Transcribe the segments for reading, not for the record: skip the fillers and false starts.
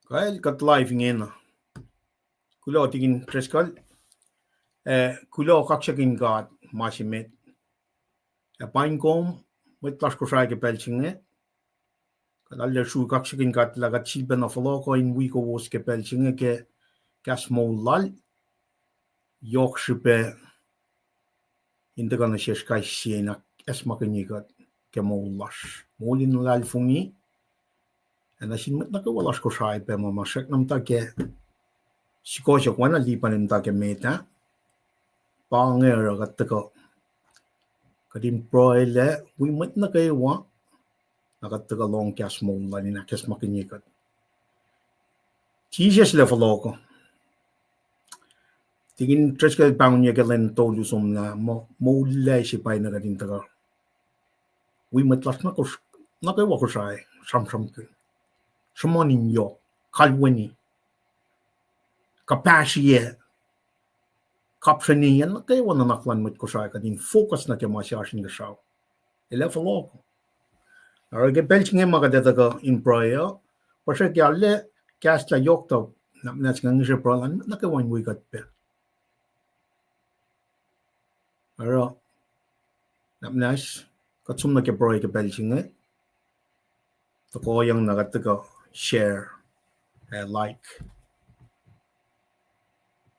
Kael kat live ngena. Kulo tigin treskal. Kulo kaksakin kat masimet. Pain kom met tas ko sai ke pelchinge. Kadalle shu kaksakin kat lagat silben of loko in wiko wos ke pelchinge ke kasmo lal. Yok shipe indagana sheskai siena esmakanigat ke molas. Molin lal fungi. En als je met na ko las ko sai pe mama sek nam ta ke Sikosok wana lipanim ta ke meta. Panger gatako. Kadim proile we met na kay wa. Nakataka long kas mo lani na kas makinikat. Jesus level loko. Tingin treska pound ya galen tolu som na mo le si pay na kadin taka. We met las na kay wa ko sai sam ke. Samanin yo kalweni. Kapasye kapsani yan kay wana naklan met ko sa kadin focus na ke masyashin ga saw ele follow ara ke belching ma ka deta ka in prayer pasha ke alle cast la yokto na nas ngang je prolan na ke wan we got pe ara na nas ka sum na ke prayer ke belching to ko yang na ka share like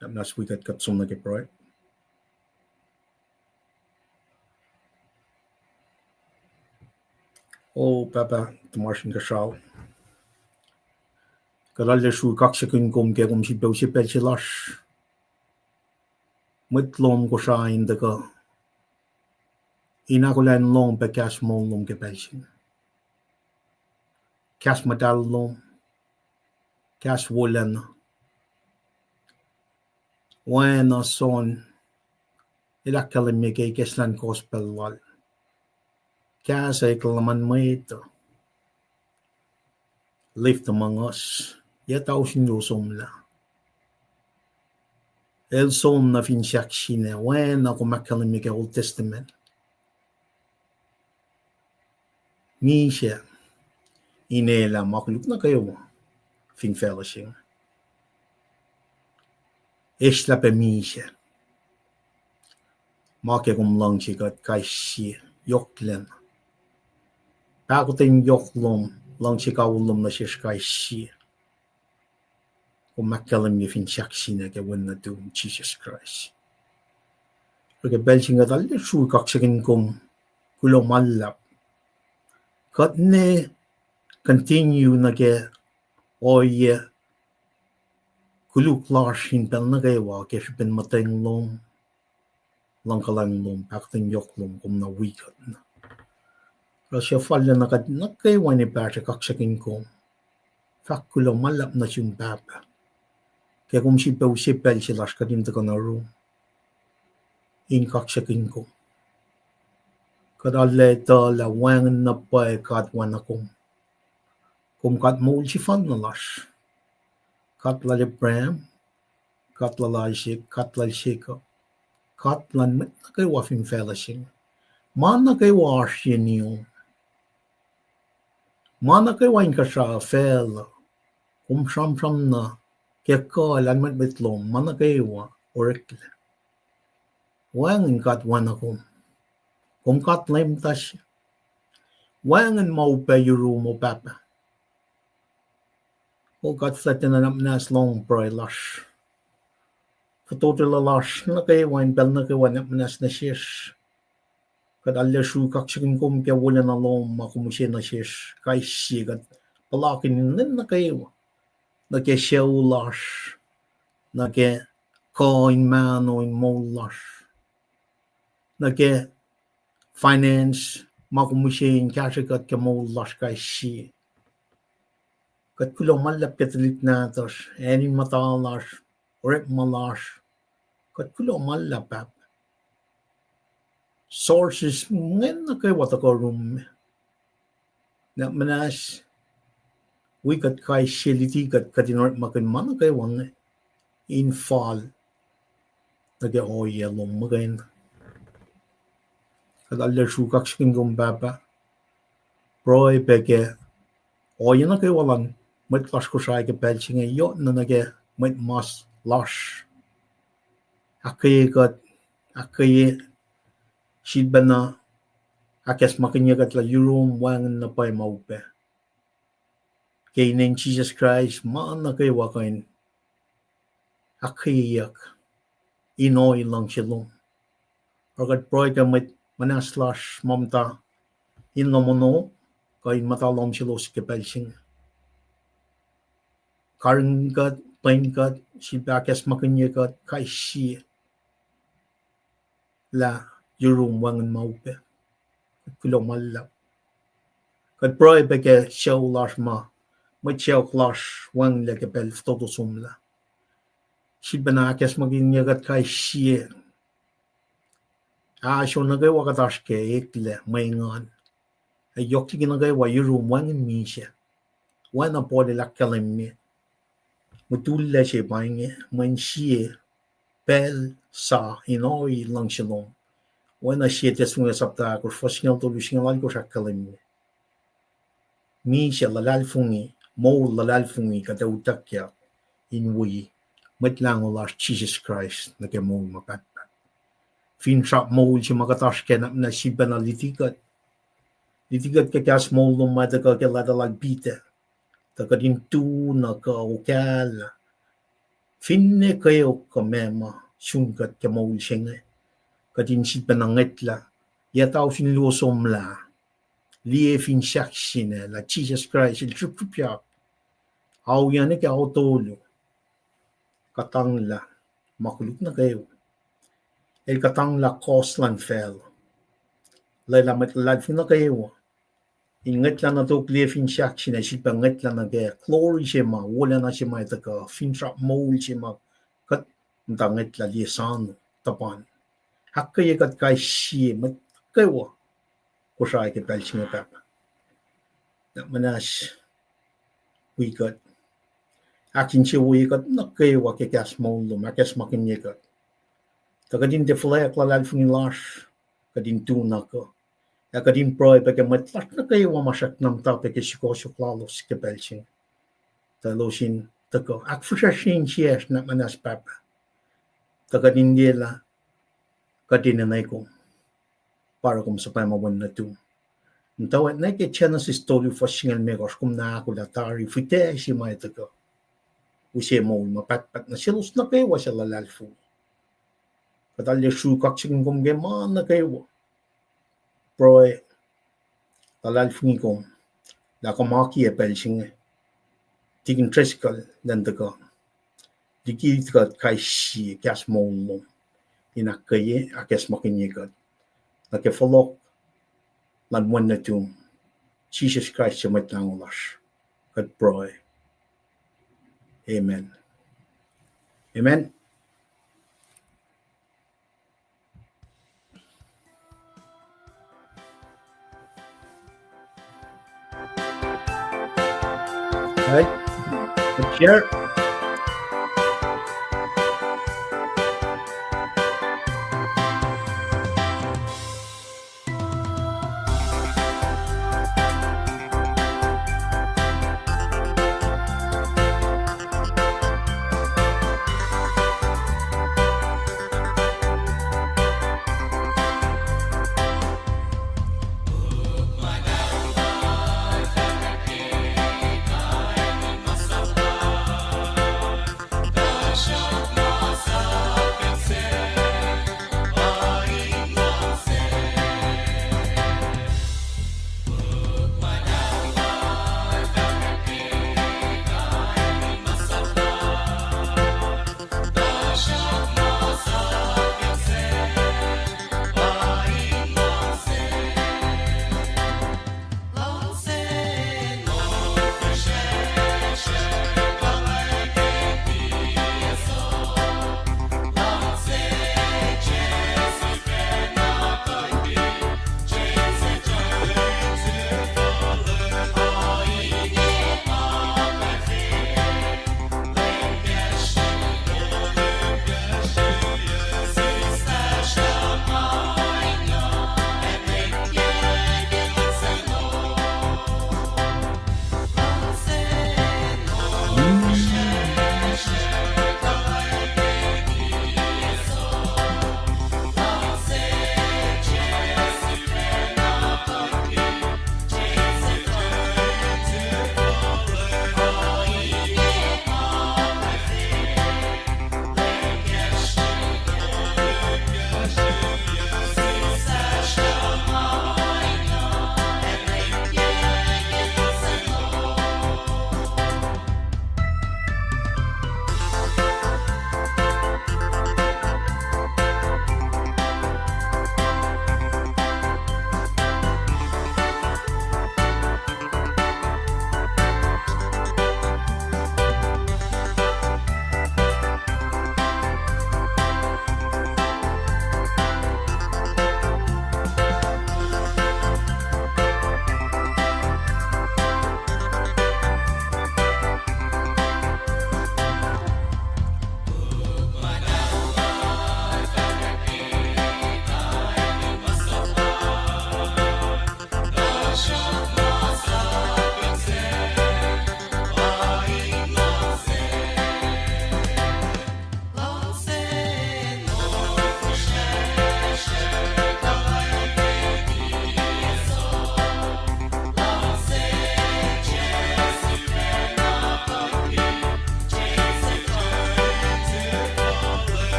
Nas we got some like it, right? Oh, Papa, the Martian Gashal. Kalalle shu kaksakin kom ke kom si belsi pelsilash. Mutlom ko sa indaka. Inakulan long pe kas mon lom ke pelsin. Kas madal lom. Kas wolen. When son ilakalimike keslan gospel wal. Kasa iklaman mwet. Lift among us. Yet aus somla. El son na fin shakshine. When ako makalimike Old Testament. Misha. Elan makuluk na kayo. Fin fellowship. Esla pe misha. Make kom lang sikat kay siya. Yoklen. Pakotin yoklom. Lang sikaw ulom na siya kay siya. Kung makalam niya fin shaksina ke wala to Jesus Christ. Porque belching at alle shu kaksakin kom kulo malap. Kat ne continue na ke oye kuluk larshin pel na kaywa kes ben mateng lom langkalang lom pakten yok lom kum na wikat na. Rasya falla na kaywa ni pasa kaksakin kom. Fakulo malap na siyong papa. Kaya kum si pew si pel si las kadim ta na room. In kaksakin kom. Kadalle ta la wangan na pa kat wana kom. Kum kat mo si fan na las. Katla le pram, katla la shik, katla shika, katlan met na kay wafin fellowship. Man na kay washin niyo. Man na kay wain ka sa fel. Sham na kaya kalan met betlom, man na kay wa orekle. Wangin kat wana kum. Katla imtas. Wangin maupe yuru mo papa. O gat flatten na nas long pray lash. Total lash na kay wine bell na kay wan nas na shish. Kad alle shu kaksakin kom kaya wala na long makumusya na shish. Kay sigat. Palakin na kay wa. Na kay siyaw lash. Na kay coin man o in mo lash. Na kay finance makumusya in kasyagat kay mo lash kay siya. Kat kulo malap katalit natos, any matalas, rep malas, kat kulo malap pap. Sources ngayon na kay watako room. Na manas, we kat kay shiliti kat katinort makin man kay wang in fall. Nagay oyelong magayin. Kat alar sukak siking gong papa. Proy peke, oyen na kay walang. mwet lash kushay ke pelching yo nanage mwet mas lash akaye shidbana akes makinyagat la yurum wangan na pay maupe kay nen Jesus Christ maan na kay wakain akayak inoy lang shalom agat proy ka mwet manas lash mamta in lomono kay matalom shilos ke pelching karngat painkat shibakes makinyagat kay shi la yurum wangan maupe kulong malap kad proy beke show lash ma show clash wang leke pel todo sumla shibana kes maginyagat kay shi sho nagay wakatash ke ekle maingan ayok nagay wa yurum wangan misha wana pode lakkalim mi mutulla she bange man shi pel sa inoy lang shalom wana shi tesunga sapta ko fosngal to lushingal ko shakalim misha lalal fungi mo lalal fungi kada utakya inwi metlang ulas Jesus Christ na ke mo makat fin shop mo si makatash ke na shibana litigat ke kas mo lumada ka ke ladalag bita takadin tu na ka ukal finne kayo ka mema shungkat ke mo shinge kadin shibana ngetla yataw fin luosomla lie fin shakshine la Jesus Christ il chupya aw yan ke autolo katangla makulit na kayo el katangla costland fell layla matlad fin na kayo inget la na to lie fin shakshine shipa nget la na ge glory shema wala na shema ita ka fin shop mo shema kat ntanget la lie sano tapan hakkaye kat kai shi mat kayo kushay ke pelching pep na manas we got akin chi we got nakay wa ke kas mo lo makes makin ye got takadin de flek la lal fun lash kadin tu nako ya kadin proy pe ke matlat nakay wa masak nam ta pe ke shiko shuklalos ke pelching ta loshin tako akfushin chies na manas pep takadin de la kadin na ko para kung sa pamawan na ito. Ntawa na ke channel si story for singal megos kung na ako latari fite si may taga. Usiya mo mapatpat na silos na kayo sa lalalfo. Katalya sukak sing kong geman na kayo. Proy lalalfo ng kong lakamaki e pel sing tigin tricycle dan taga. Dikit ka kay si kas mo mo. Inakaye akes makinyigat. Like follow lan one na tum Jesus Christ sa matlang ulas kat proy amen amen right share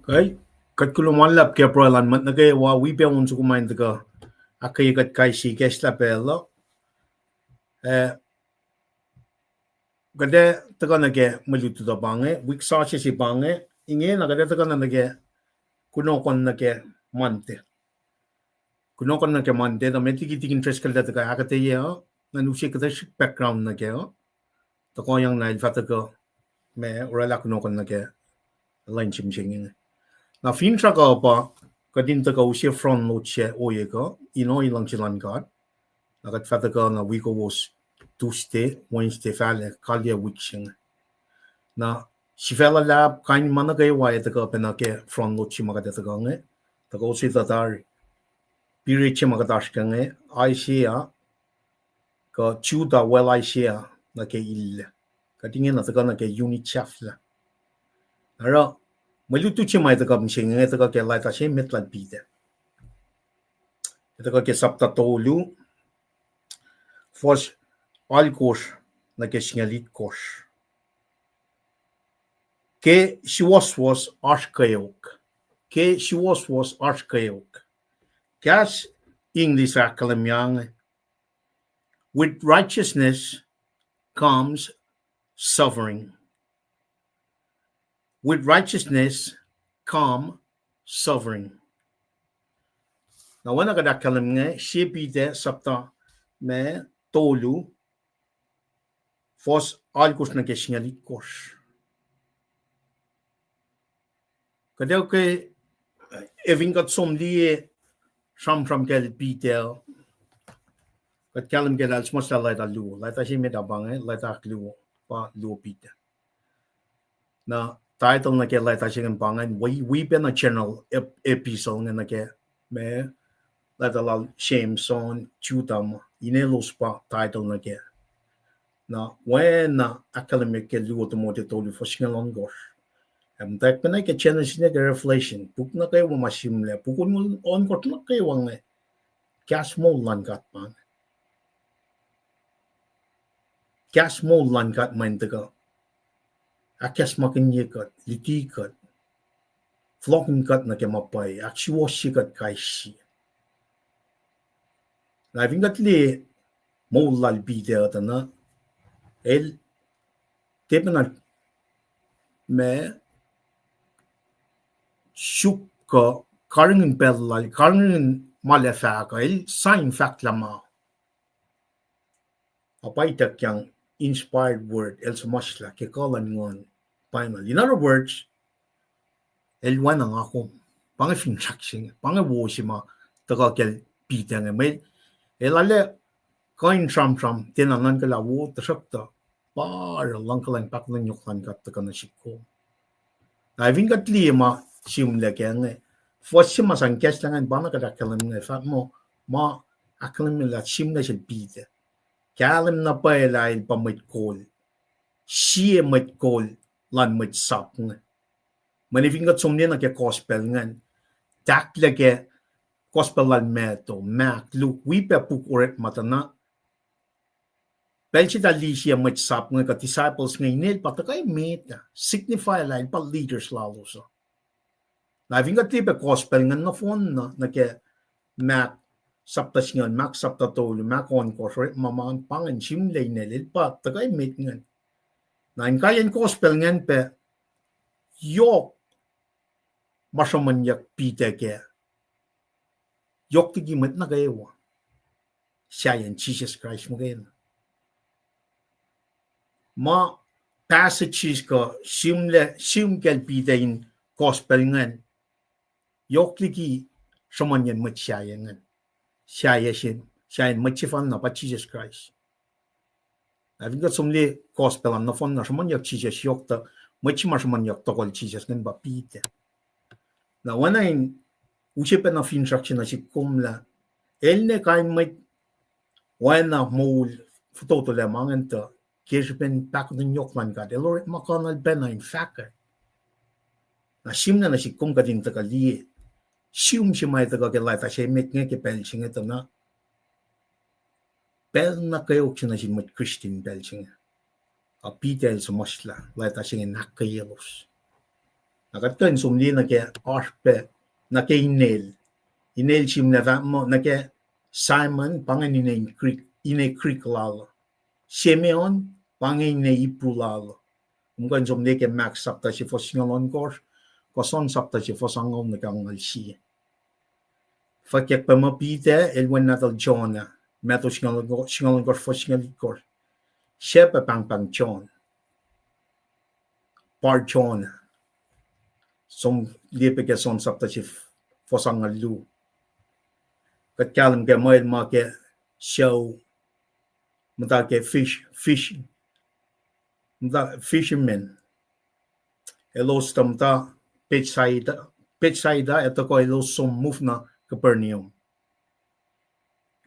Right? Kat kulumalap kaya prolan mat na kaya wa we pe unsu kumain taka akay kat kai si kesla pelo. Gade taka na ke malutu da bange, wik sa si bange, inge na gade taka na ke kunokon na ke mante. Kunokon na ke mante, na meti kiti interest kalda taka akate ye ho, na nusi kata background na ke ho. Tako yang na ilfata ko me urala kunokon na ke line chimching. Na fin sa ka pa, kadin taka usia front load siya oye ko, ino ilang silan ka. Nakat fata ka na wiko was Tuesday, Wednesday fale, kalya week siya. Na si fela lab kain mana kay waya taka pena ke front load si magada taka nge. Taka usi tatar, period si magadash ka nge, ay siya, ka chuda well ay siya, na ke il. Katingin na taka na ke unit chef la. Nara, malutu si may taka msiya nge, taka ke laita siya metlan pide. Taka ke sapta tolu, first all course na ke singalit course. Ke Suwoswos Kweok. Ke Suwoswos Kweok. Kas English akalamyang. With righteousness comes suffering. With righteousness come suffering. Na wana kada kalamnga shipite sapta me tolu fos alkus na kesingalit kos. Kada ke evingat somlie sam kel pitel. Kat kalam ke dal smosta laita lu, laita si meta bange, laita lu pa lu pite. Na title na ke laita si kan bange, we pen a channel episode na ke me laita la shame son chutam inelos pa title na ke. Na when na academic ke lu automotive tolu for singalon gosh. Am tak penai ke channel sini ke reflection, puk na kayo masim le, pukun on kot na kayo wang le, kas mo langat pan. Kas mo langat main tega. Akas makin yekat, litikat, flokin kat na ke mapai, aksuwosi kat kaisi. Na vingat le mo lal bide atana, el tepena me shukka karingin bellal, karingin malefaka, el sign fact lama. Apai tak yang inspired word el sumasla ke kalan ngon final. In other words, el wan ang ako pang finsaksing pang wosima taka kel pitang may el ale kain tram tinanan kala wo tasakta par lang kalang paklan yuklan kat taka na sikko. Na vingat lima simle kenge fosima sang keslangan bana kada kalam nge fa mo ma akalam la simle sil pite. Kalam na pa elay pamit kol. Siya mit kol lan mit sap nga. Manifingat sumni na ke gospel ngan. Takla ke gospel lan meto. Mak luk wipe puk uret matana. Belsi dali siya mit sap nga ka disciples nga inil patakay meta. Signify lain pa leaders lalo sa. Nafingat lipe gospel ngan na phone na ke mak sapta singan, mak sapta tolu, mak on kosret, mamaan pangan, simlay nelil pa, tagay mit ngan. Na in kayan gospel ngan pe, yok masamanyak pite ke, yok tigi mit na gayawa. Siya yan, Jesus Christ mo gayan. Ma passages ko, simkel pite in gospel ngan, yok tigi samanyan mit siya yan ngan. Siya yan matsifan na pa Jesus Christ. I think that somely gospel and no fun na someone yak Jesus yokta much mas man yak tokol Jesus ngan ba pite. Na wana in usipen na instruction na si kumla elne kain may wana mol foto le mangenta kespen pak den yokman ka elor makanal ben in fact. Na simna na si kum ka din takali sium si may taga ke life sa met nga ke pension ito na pel na kayo na si mat Christian pension. A pitel sa masla, laita singin nakayelos. Nakatun sumli nake arpe nake inel chim na mo nake Simon pangan ine creek lalo Simeon pangan ine ipulalo umkan sumli ke max sapta si fosingalon kor koson sapta si fosangol nakangal si fakek pamapite elwen natal John meto singalon kor fosingalon kor shepa pang John par John som liepe ke son sapta si fosangal lu kat kalam ke moel ma ke show mata ke fishermen elos tamta petsaida eto ko elos som move na Capernaum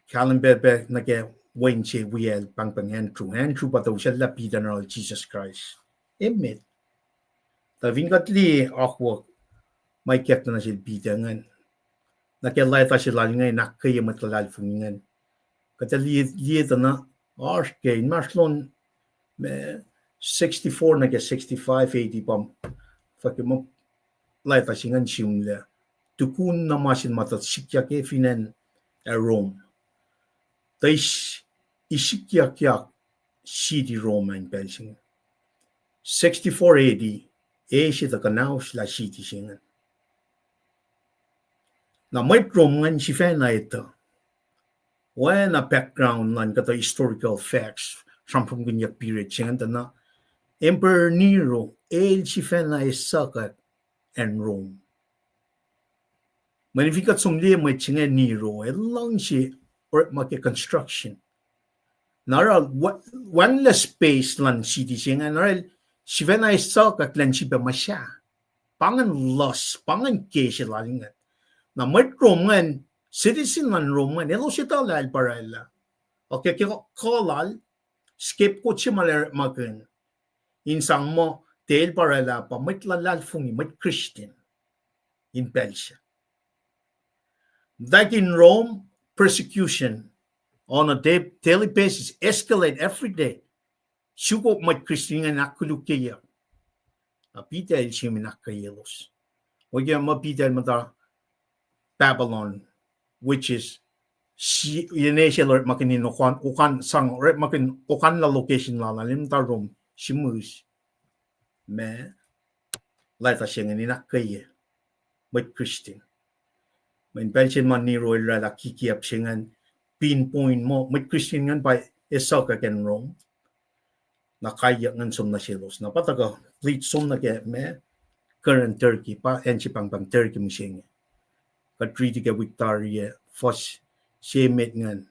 kalam be na ke wenche wiel pang Andrew pato siya lapidan ng Jesus Christ emet ta vingatli akwa may ket na sil bidangan nakelay ta sila ngay nakaya matalal fungan katali na arke maslon 64 na ke 65 80 pam fakimo lay ta singan simle tukun na masin matat sikya ke finan Rome tais isikya kya city Rome in Belgium 64 AD siya ta kanaus la city singan na may Rome ngan si fena ito when a background nan kata historical facts from ganyak period singan na Emperor Nero si fena isakat and Rome manifikat sumli may singan Nero lang si or make construction naral one less space lan city singan naral si fena isakat lan si masya pangan kesya lalingan na may Roman citizen man Roman elo siya talal parala okay kolal skip ko siya makin insang mo tel parala pa may lalal fungi may Christian in Persia like in Rome persecution on a daily basis escalate every day suko may Christian nga nakulukaya apita el siya minakayelos o kaya mapita mata Babylon, which is Indonesia lor makin ukan sang makin ukan la location la lim tarum shimus me laita singen ina kaya with Christian when Belgian man ni roy la kikiap singen pinpoint mo with Christian ngan by esoka ken Rome na kaya ngan som na silos na pataga please som na ke me current Turkey pa enchi pang Turkey mising Treaty ke Victoria fos shemet ngan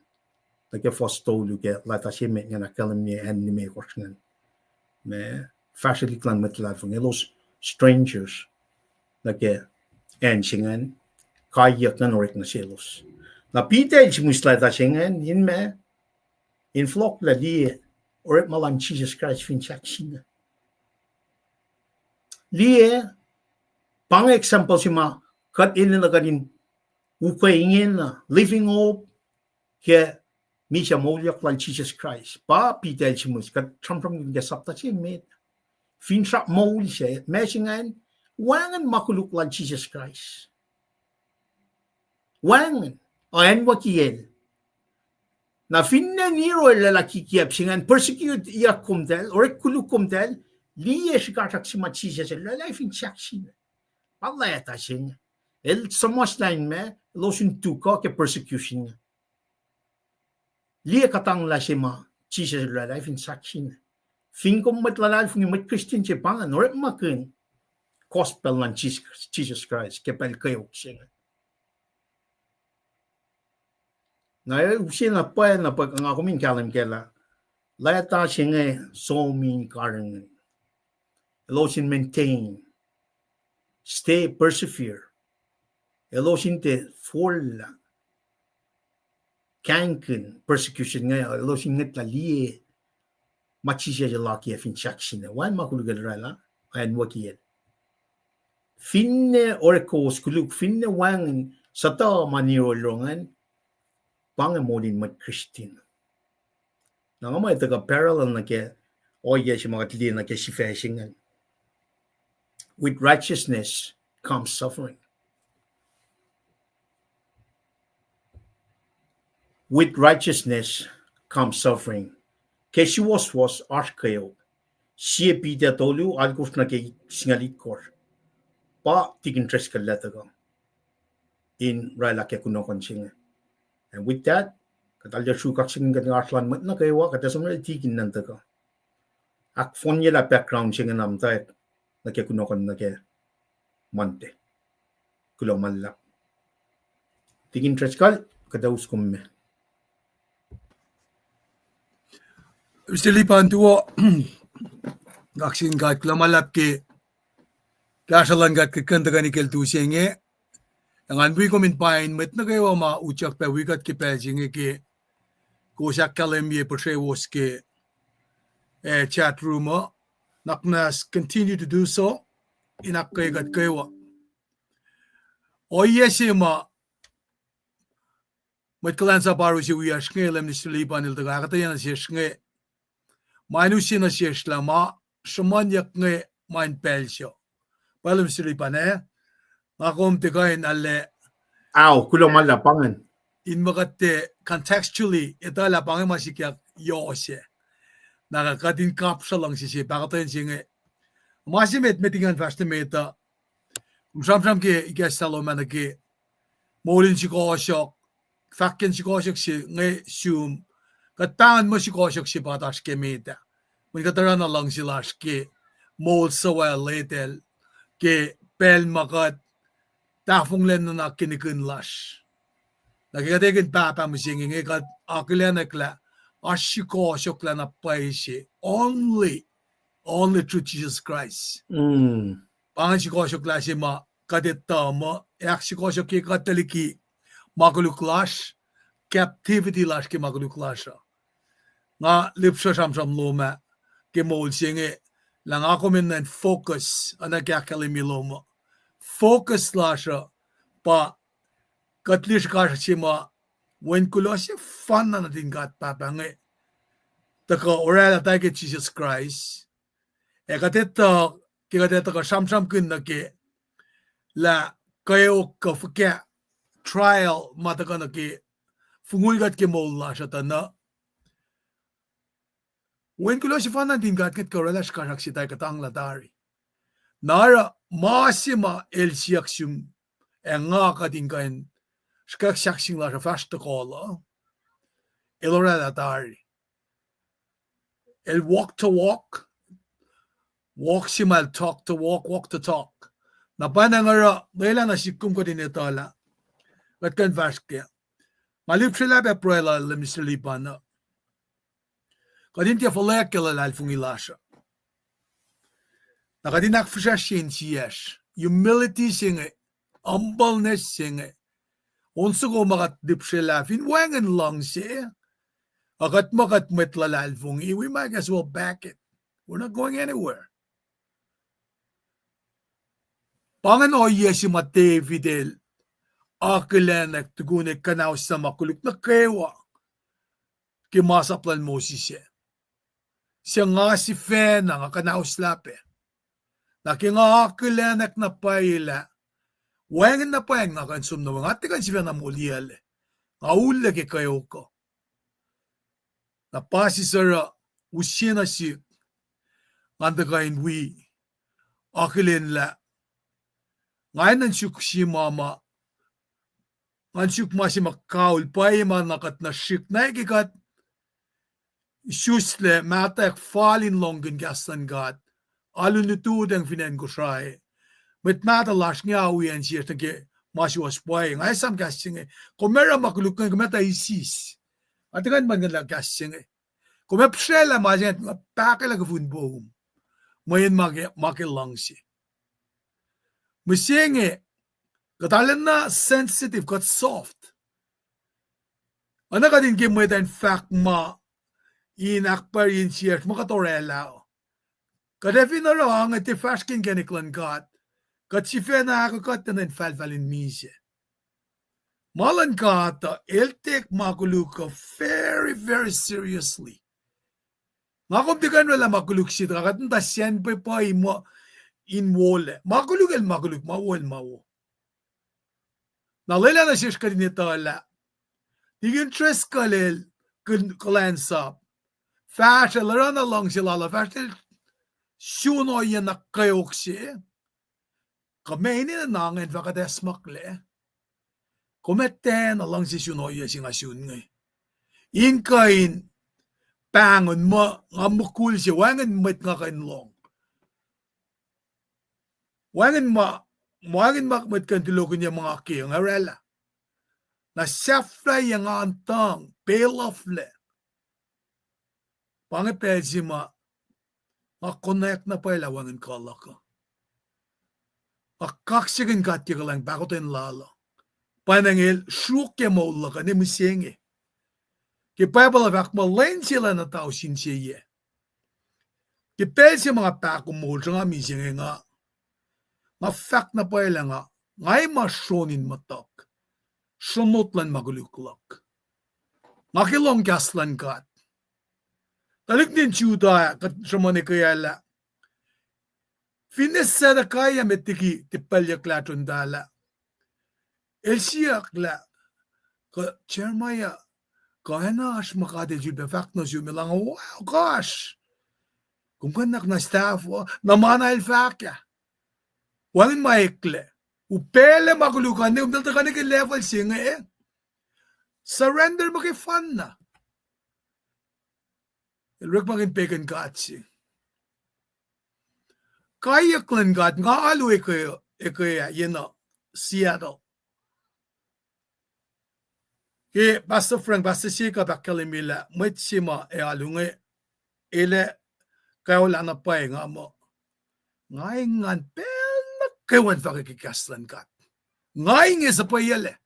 like fos tolu ke lata shemet ngan akalamye anime kors ngan me facility klan metla fung elos strangers like ensingan kayak ngan orik na selos na pite musla ta singen in me in flock la di orik malan Jesus Christ fin chaksina lie pang example si ma kat in na kanin Ukrainian living hope ke misha molyak lan Jesus Christ pa pitel chimus kat tram ke sapta chi met fin trap mol she mesingan wangan makuluk lan Jesus Christ wangan ayan wakiel na finna niro lalaki kiap singan persecute ya kumtel or kuluk kumtel liye shikatak si Jesus lalai fin chaksin Allah ya tasing el somos lain me losin tuka ke persecution lia katang la sema Jesus la life in sakshin fin kom mat lalal fun mat Christian che pangan or makin gospel lan Jesus Christ ke pel Kweok sing na usin na pa na pag ang ako min kalam kela la ta singe so min karang losin maintain stay persevere elosin te full kanken persecution nga elosin ngat la lie machisya laki fin chaksina wan makulugal rala ayan wakiel finne orkos kuluk finne wang sata maniro longan pangamodin mat Christian na nga ito ka parallel na ke oye si mga tili na ke si fashingan With righteousness comes suffering. With righteousness comes suffering. Ke Suwoswos Kweok. Sie pide tolu algus na ke singalit kor. Pa tikin tres kalataga. In raila ke kunokon singa. And with that, katalya shukak singa ngatlan mat na kaywa katasumel tikin nantaga. Akfalye la background singa namta na ke kunokon na ke mante. Kulomalla. Tikin tres kal kadaus kumme. Stilipan tuo gaksin gat klamalap ke kasalan gat kekentagani kel tu senge angan bui komin pain met na kayo ma uchak pe wikat ke pe singe ke kosak kalem ye sesuwos ke chat room naknas continue to do so inak kay gat kayo o yesima met kalan sa paru si wiya sngelem ni stilipan il taga katayan si snge Manusin na siya slama, sumanyak nga main pelsyo. Palam silipan ngakom tikain alle. Kulong lapangan. In makate contextually, ito lapangan masikyak yose. Nakakatin kapsa lang siya, pakatayin siya nga. Masimit metingan fasta meta. Samsam ke ikasalo manake, molin si kosyok, fakken si kosyok siya nga sum, katangan mo si kosyok siya patas ke meta. Magkataran na lang sila ke mold sa letel ke pel makat tafong len na kinikunlash. Nagkakatigin papa mo siya nga kat akilanakla asiko syokla na paisi only through Jesus Christ. Pangan siko syokla siya ma kadita mo yak siko syokki kataliki maguluklash captivity lash ke maguluklash. Nga lipsa samsam loma ke mold singe lang ako men focus ana kakalimi loma focus lasha pa katlish ka sima when kulosya fun na natin gat papange taka orala take Jesus Christ kateta ka samsam kun na ke la kayo ka fuka trial mataka na ke fungul gat ke mold lasha tana when kulo si fana din gat ka relash ka si tay katang latari nara masima el siaksum nga ka din kain skak saksing la fast kola elora latari el walk to walk simal talk to walk to talk na panangara dela na sikum ko din etala kat kan vaske malip sila be proela lemislipan Kadintia folekele lalfungilasha. Nakadinak fshashin siyesh. Humility singe. Humbleness singe. Onsugo makat dipshelafin. Wangan long siye. Akat makat metla lalfungi. We might as well back it. We're not going anywhere. Pangan o yesi mate videl. Akilenek tugunek kanaw sa makuluk na kewa. Kimasaplan mo siya. Siya nga si Fena nga kanauslape. Nakingakakilanak na paila. Wengan na paeng nga kansum na mga atikan si Fena muliale. Nga ula ke kayo ko. Napasi sara usina si nganda kain wi. Akilin la. Ngayon nansuk si mama. Nansuk masi makaul paima nakat na shik na ikikat. Sjusle matak falin longen gastan gat alun tutudang finen gusrai met mata lash ngawi en sier ke maswas poy ngai sam gasting komera makulukan kometa isis atakan magala gasting komepsela majet pakela gefun boom moyen make langsi musenge gatalena sensitive got soft anakadin ke mo den fact ma inakpar in siya makatorela. Kadefin na lang at ifaskin kaniklan kat. Kat si Fena ako kat na falfalin misya. Malan kat, el take makuluka very, very seriously. Makumtikan wala makuluk siya. Kat nta siyan pa mo in wole. Makuluk el makuluk, mawol mawo. Na lela na shish kadinita la. Digin tres kalel kalansap. Fasha larana lang sila la. Fasha shuno yan na Kweok siya. Kamaini na nangan fakadesmakle. Kumeten na lang si shuno yan siya nga shun ngay. Inkain pangon mo nga mukul siya. Wangan mat nga kain long. Wangan makmat kan tilogon niya mga kiyong arela. Na sefla yung antang, pale off le. Pangipel si connect na pala wangan kala ka. Kaksigin kat ka lang bako tayo lalo. Panangil, syukya mo ulo ka ni musingi. Kipabala bak malain sila na tao sinsiye. Kipel si mga pako mo siya nga misingi nga. Nga fact na pala nga, ngay masyonin matak. Sunotlan maguluklak. Nga kilong gaslan kat. Talik din chuda kat shamani kayala. Finessa da kaya metiki tipalya klatun dala. Elsiyak la. Ka chermaya. Kaya na as makade jube fact na jumilang. Wow, gosh. Kung kanak na staff, namana el fakya. Wangin maikle. Upele magulukan ni umdalta ka ni level siya nga Surrender mo kay fan na. Ilwek maging pagan God siya. Kaya klan God, nga alo ikaya, Seattle. Kaya basta Frank, basta siya ka bakalimila, mwet siya alo nga, kaya wala na pa nga mo. Ngay ngan, Kaiwan fakikikaslan kat. Ngay nga sa payale.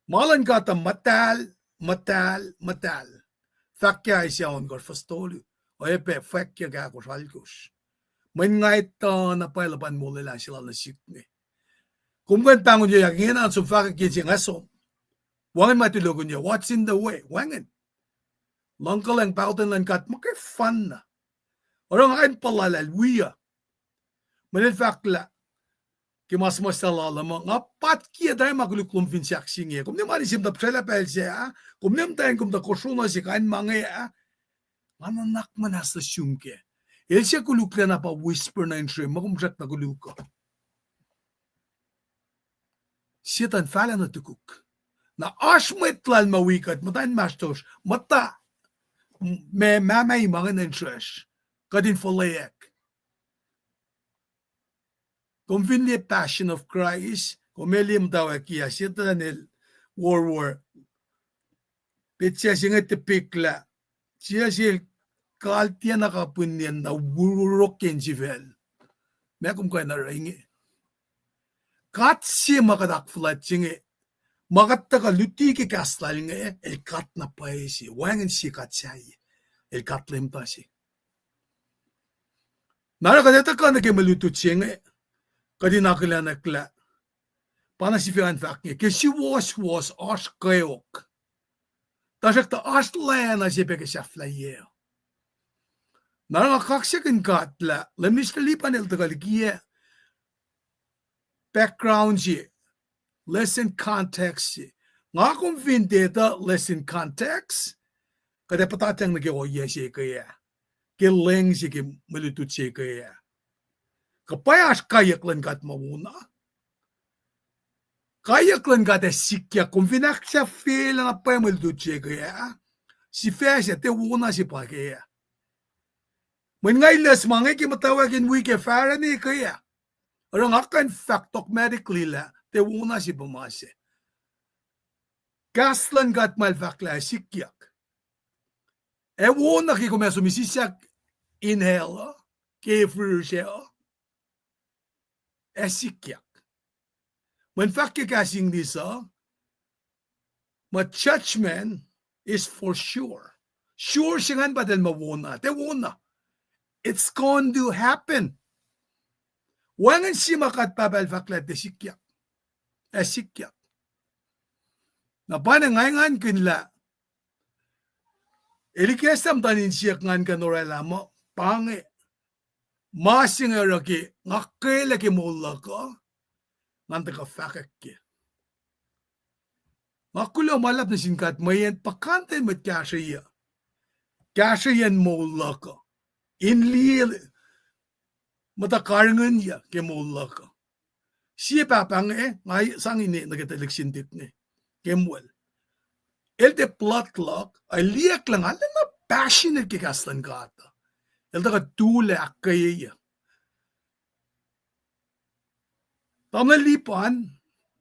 Malan kata matal. Fakya siya on kor fastolu. O epe fakya ga kor halkus. Man ngay ta na pailaban mo lila sila na sikne. Kumgan pangon niya yakin ang fakikising asom. Wangan matilogon niya, what's in the way? Wangan. Langkalang pautan lang kat, makay fun na. Orang akin palalal, wiya. Manin fakla, kimasmas talala mo, nga patkiya dahil maguluklong finsyaksing kum ni manisim da psela pel siya, kum ni mtayin kum da kosyuna siya kain mga mananak manas na syumke. El siya kulukla na pa whisper na intrim, makumsyak na kuluka. Siya tan fala na tukuk. Na ashmetlal mawikat, matayin mastos, mata, may mamay mga nantrash, kadin falayak. Kung finli passion of Christ, kung melim daw akiya, siya tanil war. Pit siya siya nga tipikla, siya kaltiya nakapunyan na wurukin si Vel. May kung kaya na ringi. Kat siya makadakflat siya nga, makataka lutiki kastal nga, kat na pa siya, wangan siya kat siya, kat limta siya. Narakadeta ka na kayo malutut siya nga, kadi nakila. Pana si fiyan faknya. Ke Suwoswos as Kweok. Tasak ta as lana si peke akfalye. Naranga kaksakin katla. Lemnis kalipan el tagaligiye. Background si. Lesson context si. Nga kung vindeta lesson context. Kada patatang nag-oye si kaya. Ke leng si ke malutut si kaya. Kapayas kayaklan kat mawuna. Kayaklan kat sikya. Kung finak siya feel na pamaldo siya kaya, si Fesya, te wuna si pa kaya. When ngaylas mga kimatawagin wike fara ni kaya. Arang akan factok medically la, te wuna si pamase. Gaslan kat malfakla sikyak. Wuna ki kumeso misisyak inhale, kefir siya, esikyak. When fakir kasing nisa, ma judgment is for sure. Sure singan badal mawuna. Te wuna. It's going to happen. Wangan si makat babal faklat esikyak. Esikyak. Na panangayngan kinla. Ilikesam tanin siyak ngan kanorela mo. Pange. masingeraki ngakele ke mulaka ngante ka fakake ngakulo malap na singkat mayen pakante met kashiyan mulaka inli matakarangan ya ke mulaka siya papang ngay sangine nagateliksintit ni kemwel elde plot clock ay liyak lang alam na passionate ke kaslan kata elde ka tule akaya Tamalipan,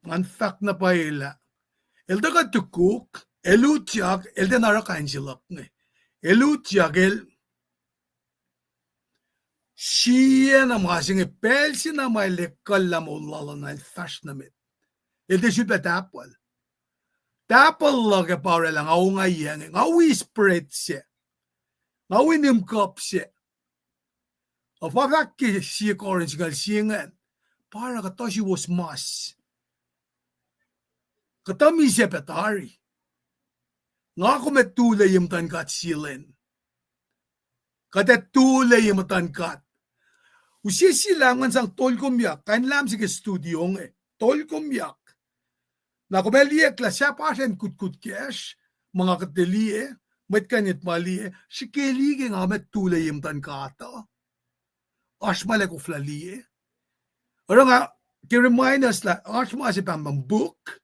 man fact na paila. Elde ka tukuk, elutiak, elde narakainsilak ne. Elutiak siya na masing pelsi na may lekal na mulala na fashnamit. Elde siya tapal. Tapal lang ka para lang, ngaw nga yang, ngaw spread siya. Ngaw inimkop siya. O papaki siya korin siya siyangan. Para kata Suwoswos. Kata misa petari. Nga ako metule yung tankat silin. Kata tule yung tankat. Usi silangan sang tol kumyak. Kain lam sige studio ng tol kumyak. Na kumeliye klasya pa siya kut cash. Mga katili met kanit mali si keligi nga metule yung tankata. Asmale ko flali Orang nga, remind us that arch masih pang book,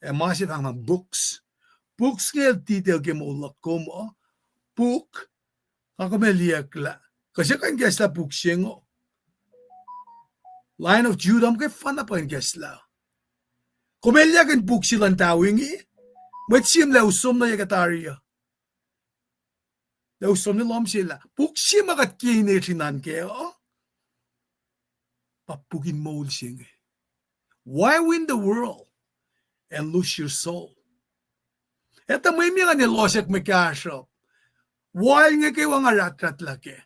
masih pang books. Books ngel titel ke mo lakom book. Ako meliak la. Kasi kan gesla book singo. Line of Judah ke fana pa gesla. Kumeliak kan book silang tawingi. Matsim la usom na yakataria. La usom na lom sila. Book sim akat kine sinan ke papugin mo sing. Why win the world and lose your soul? Ito may mga nilosek may kasyop. Why nga kayo ang arat-rat laki?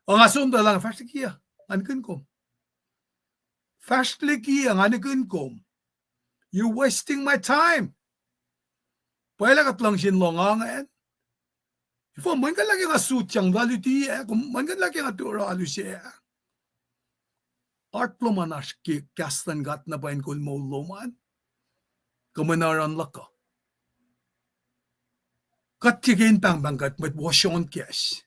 Ang asunda lang, fast kiya, anikin kom. Fast kiya, anikin kom. You're wasting my time. Pwela kat lang sinlongangan. Ifo, man ka lagi nga sutyang value tiya, kung man ka lagi nga turalu siya. Artlo manas ki kastan gat na bain kul mo loman. Kamanaran laka. Katikin pang bangkat met wasyon kes.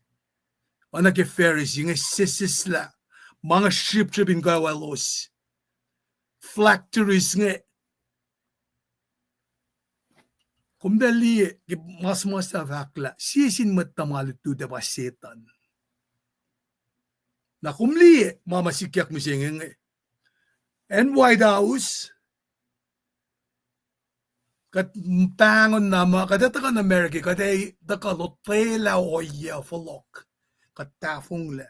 Anak ke ferris yung sisisla. Mga ship in kawalos. Factories nga. Kumdali mas na vakla. Sisin mat tamalit tu ba setan. Na kumli mamasikyak mo singing and White House kat pangon nama kadatakan Amerika katay dakalotela oya folok kat tafong le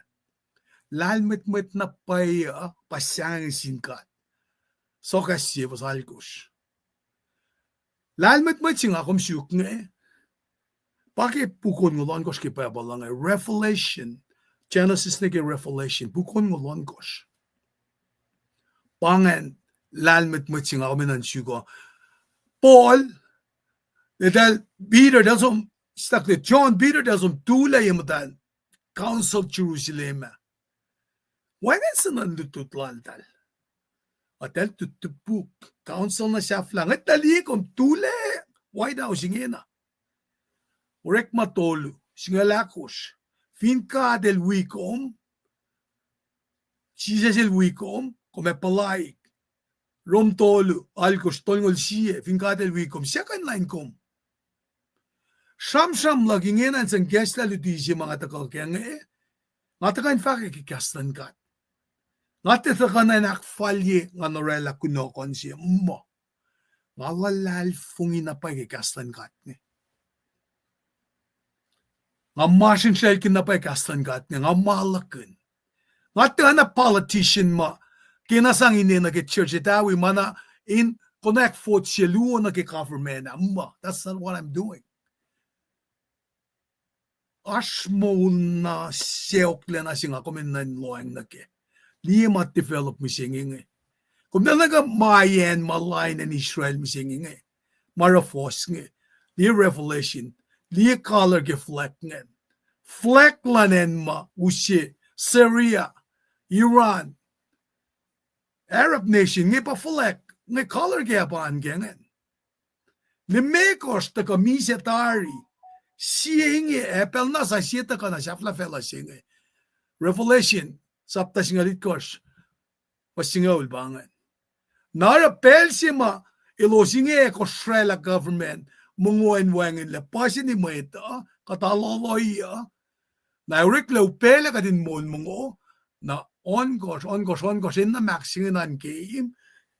lalmet na paya pasang singkat so kasi pasalkos lalmet singa kum syuk nge pake pukon ngolon kos kipa balang Revelation Genesis nige Revelation bukon ngolon kos pangan lalmet singa kuminan syuko Paul dal Peter dal som stuck the John Peter dal som tula yamatan Council Jerusalem why is nan lutut laltal atel tutupuk council na siya flang at dali kom tule why daw singena urek matolu singalakos finca del wicom Jesus el wicom come palai rom tolu alkos tolngol siye finca del wicom second line kom sham lagi ngenan sang gesla lutisi mga takakeng ngatakan fake kikastan kat ngate thakanan akfalye nga norela kunokon siya mo ngalal fungin na pa kikastan kat nga masin siya kinapay kastan kat nga malakan ngate na politician ma kinasang ini na church itawi mana in connect for siya luo na government that's not what I'm doing asmo na seokle na singa kuminan loang nake lima develop mi singing kung talaga mayan malain in Israel mi singing marafos nge li revelation li color ge fleck nge fleck lanen ma usi Syria Iran, Arab nation, ngay pa-fulek, ngay color kaya pa ang gangan. Ni mekos taka misa tari, siya hingi, epel na sa siya taka na siya fela singa. Revelation, sapta singalit kos, pasingaw bangan. Nara pel sima, ilo singa ko Australia government, munguan wangin la, pasin ni mwet, kataloloy, na riklo pele ka din mon mungo, na on gosh, in the maxing an game,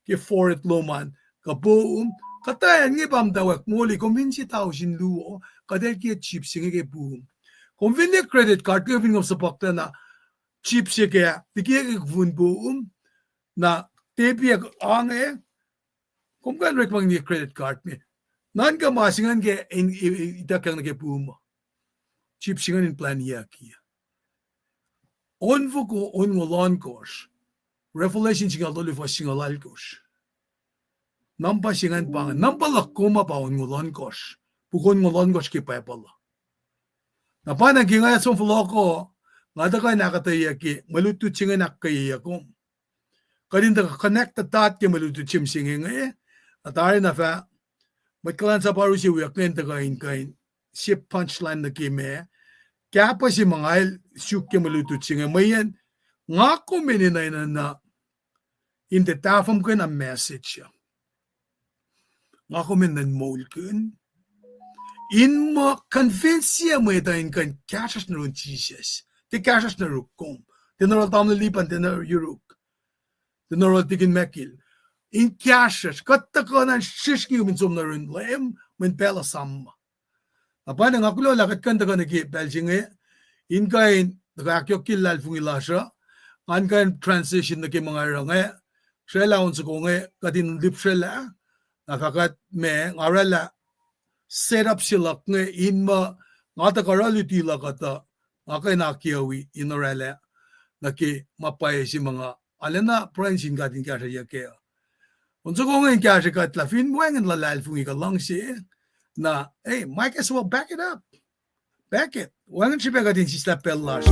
ke for it loman, ka boom, katayan ngi bam dawak muli, convince tao sin luo, kadel ki chip singe ke boom. Convince credit card, giving of sapakta na, chip sige, tigye ke vun boom, na tepi ak ange, kung kan rekmang ni credit card ni, nan ka masingan ke itakang na ke boom, chip singan in plan yaki. Onvo ko onngolon kos, Revelation singa loli fa singa lalkos. Nampa singan pa, nampa lakuma pa onngolon kos, bukon ngolon kos ki pepala. Napana kingaya son floko, ngada ka nakataya ki, malutut singa nakaya kom. Kadinda ka connect the dot ki malutut sim singa ngayon, atari na fa, matkalan sa paru si wiyakin ta kain, ship punchline na ki me, kaya pa si mga syuk ke malutut singa mayan, nga ko meninay na hindi tafam ko na message siya. Nga ko menan mol kun. In mo convince siya mo itayin kan kasas na rin Jesus. Ti kasas na rukom. Ti naral tam na lipan, ti naral yuruk. Ti naral tigin mekil. In kasas, kataka na shishki uminsum na rin lem, min pela samma. Apa na nga kulo lakat kan taka nagipel singa, in kain, nakakyok kilal fung ilasya, an kain transition na ki mga rangay, siya laon sa kongay, katinundip siya nakakat me, ngarala, set up sila nga in ma, nga takarali tila kata, nga kay nakiyawi, inarala, naki mapay si mga, alana, pransin katin kaya siya kaya. Unsa kongay kaya siya katla, finbuangan lalal fung ikalang siya, na, hey, might as well back it up. Back it. Wangan siya pagatin si Stapel last.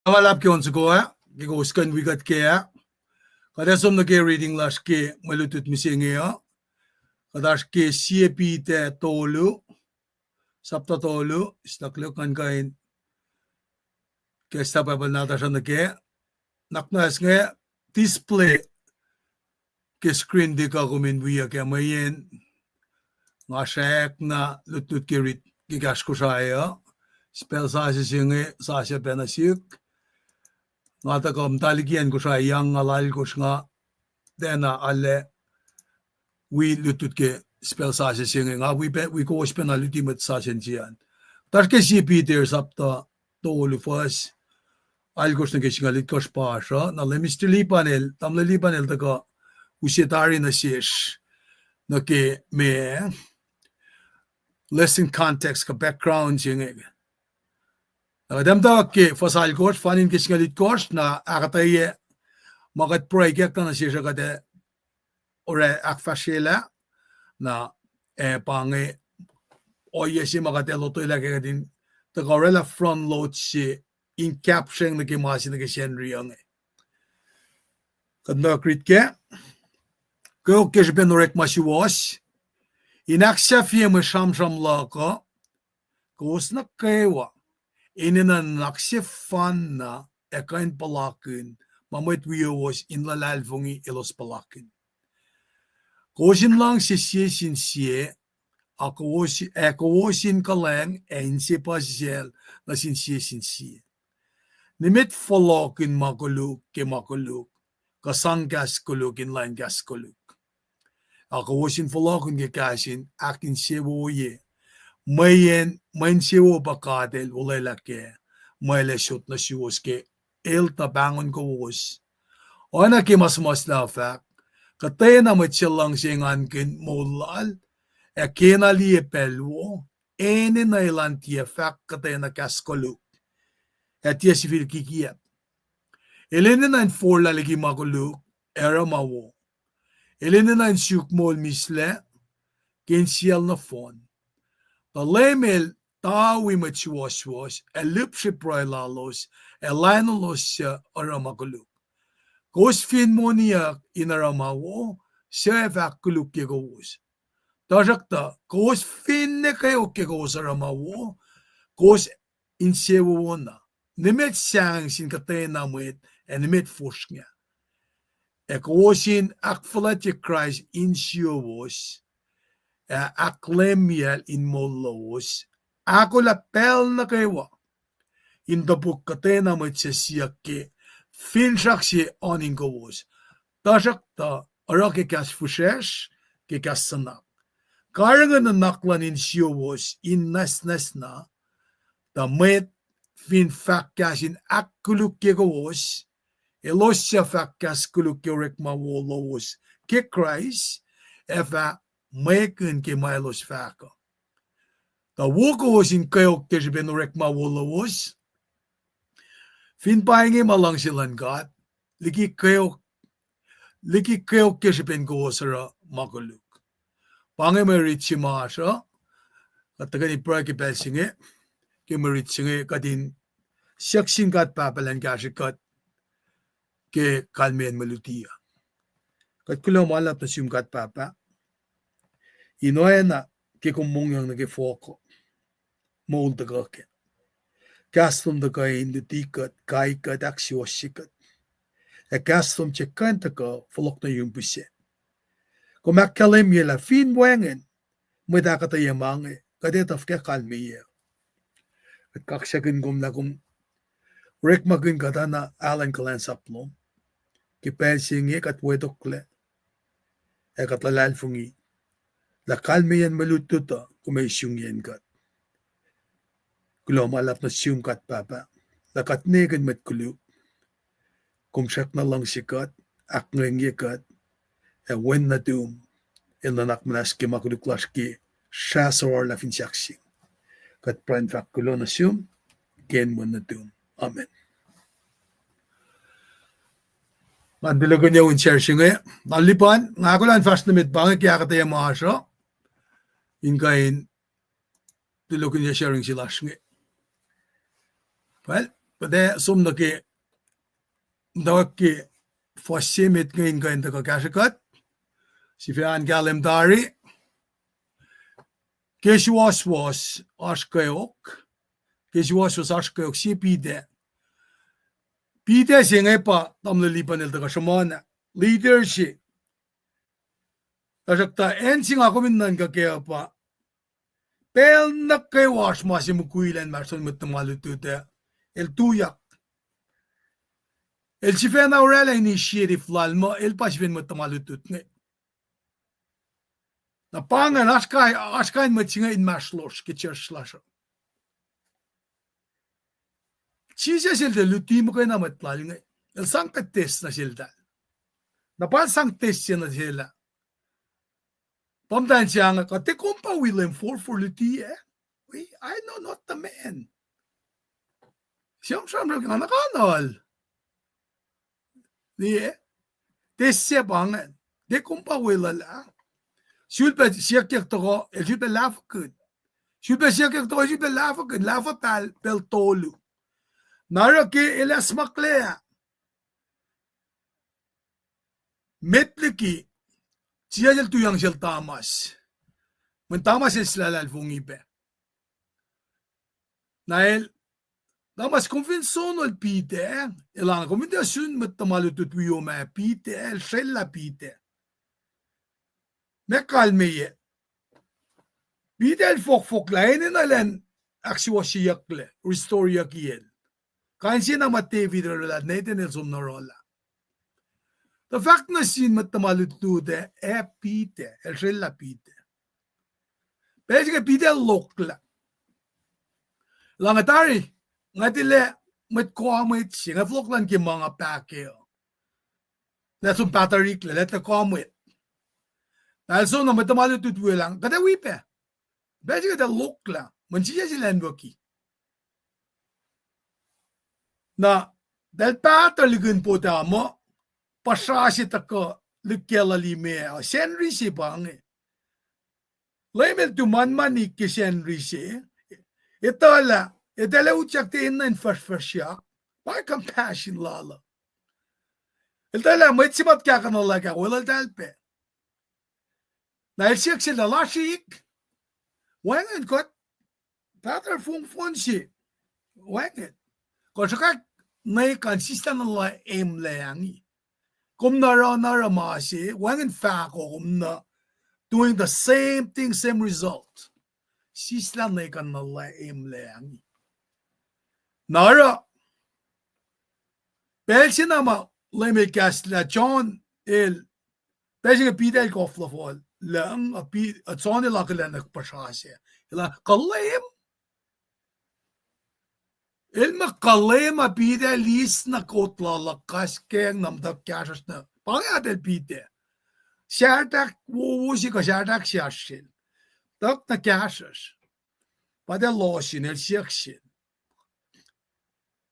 Awalap ke onse ko ke uskan wigat ke kada som na ke reading las ke malutut misinge kadash ke CP te tolu sapta tolu istaklo kan kain ke stapabal na tashan ke naknas nge display ke screen di ka kumin buya ke mayen nga shek na lutut ke rit ke gash ko saya spell sa singe sa siya benasik nga ta kom taligian ko sa yang alal ko nga dena alle we lutut ke spell sa singe nga we ko spena lutimot sa jian tar ke CP der sapta tolu fas algo na ke singalit ko pa na lemistili panel tamli panel ta ko usitari na shish na ke me lesson context ka background jinge Damda ke fasal course fanin ke singalit course na akataye magat project na siya kade ore akfalye na pange oye si magate loto ila ke din the gorilla front load si in capturing the kimasi na ke shenri ang kadna crit ke Kweok ke ben orek ma suwohs inaksha fie me sham la ko kowos na nukewa inina nakshe sefanna ekain palakin mwet was in la lalfungi elos palakin kosin lang si sin sie kosin kalang en si pasel na sin sie nimit falakin makuluk kasanggas kuluk in line gas kuluk kosin falakin ke kasin akin sewoye main sewo bakadel ulela ke maile shot na suwohs ke tabangon kowos ona ke mas la fak katay na matchelang singan kin molal kena liye pelwo ene na elan tie fak katay na kaskolu tie sivil kikiat elene na for laligi makulu era mawo elene na suk mol misle ken sial na fon lemel tawi met Suwoswos lupse proilalos elanos aramakulu kos fin monia inaramawo sevak kuluk ke kowos tajakta kos fin ne kayo ke kowos aramawo kos insewona nimet sang sin katena mwet nimet forsknya kosin akfalye Tuh Christ in suwos aklemia in mollos akolla pel na kewa in the book katena mwet siya ke fin shaksi onin kowos tajakta arake kas fushesh ke kasana karangan na naklan in suwos in nas na the mwet fin fakkas in akuluk ke kowos elosya fakkas kuluk ke rekma wollos ke Christ eva meken ke mailos faka the wokos in Kweok ke ben rekma wollos fin painge malang silan God liki Kweok ke ben Oasr makuluk pange merit simasha katagani pra ke belsinge ke merit singe kadin shaksin kat papalan kashikat ke kalmen melutia kat kulo malap na simkat papa inoena ke kumungyang na ke foko mold the gake kastum the kain the tikat kai kat aksiosikat kastum chekan ta ko folok na yumpuse kumak kalem yela fin wengen medakata yamange kadet of ke kalmiye at kaksyakin kum lakum rek magin katana alan kalan saplom ke pensinge kat wedokle kat lalfungi la kalmiyan malututa kumay syungyen kat kulo malap na siyung kat papa la kat negan met kuluk kum syak na lang sikat akngenge kat wen na dum ilanak manas ke makuluklas ke shasor la fin syaksing kat pran fak kulo na siyum ken wen na dum amen Mandilago niya un sharing nalipan ngakulan fast na mit bang kaya kataya mahasya inkain dilago niya sharing sila well det som dere får mit ngayon dere kashakat si fian galem dari Suwoswos Kweok Suwoswos Kweok si pide singay pa tamlilipan nila kashamana leadership kasakta ensing ako minnan kakaya pa pel nukewa masimukuilan marson mutmalutute el tuyak el sefanna aolla initiative lalmo el pasvin mutmalutut nge na pangan askay matsinga in maslos kitcherslasho Chisa silda lutimo kayo na matlal nga. El sangkates na silda. Napal sangtes siya na sila. Pamdan siya nga, kate kumpa William for luti eh. I know not the man. Siyang nga nakanal. Niye? Tes siya bangan. De kumpa William. Siyulpa siya kyak toko, el siyulpa lafakun. Siyulpa siya kyak toko, siyulpa lafakun. Lafapal, pel tolu. Nara ke elas maklea. Metliki. Siya jel tuyang siyal tamas. Men tamas el slalal fungipe. Nael. Tamas konvensyon ol pite. Elan konvensyon met tamalutut wiyo me pite. El sella pite. Me kalmeye. Pite el fok lainen alen. Aksiwa siyakle. Restore yakiel. Kansi na matevidra rola, neten el som na rola. The fact na sin matamalutude pite, el sella pite. Pero que pite lokla. Langatari, ngatile met singa floklan ki mga pacl. That's un patarikle, let the comwet. Also na matamalutude lang, kada wipe. Pero que the lokla, mansiya sila nwoki. Na del pataligun po tamo pasasi tako lukela lime senri si bange lemel tu manmani ki senri si itala utsak te innan farsya by compassion lala itala matsimat kya kanala ka wala dalpe na ilsiyak sila lasik wangan kot patar fung si wangan Konsaka may consistent na layangi. Kung nara masi, wangan fako kung na doing the same thing, same result. Sisla na ikan na layangi. Nara, pelsi nama lemel kasla John pelsi nga pida el kofla fol lang at son ila kala nagpasasya. Ila kalayim. Ilma kalema pide lis na kotla lakas keng namdak kyashas na pangadel pide. Shartak wusi ka shartak shashin. Tak na kyashas. Pade losin el siakshin.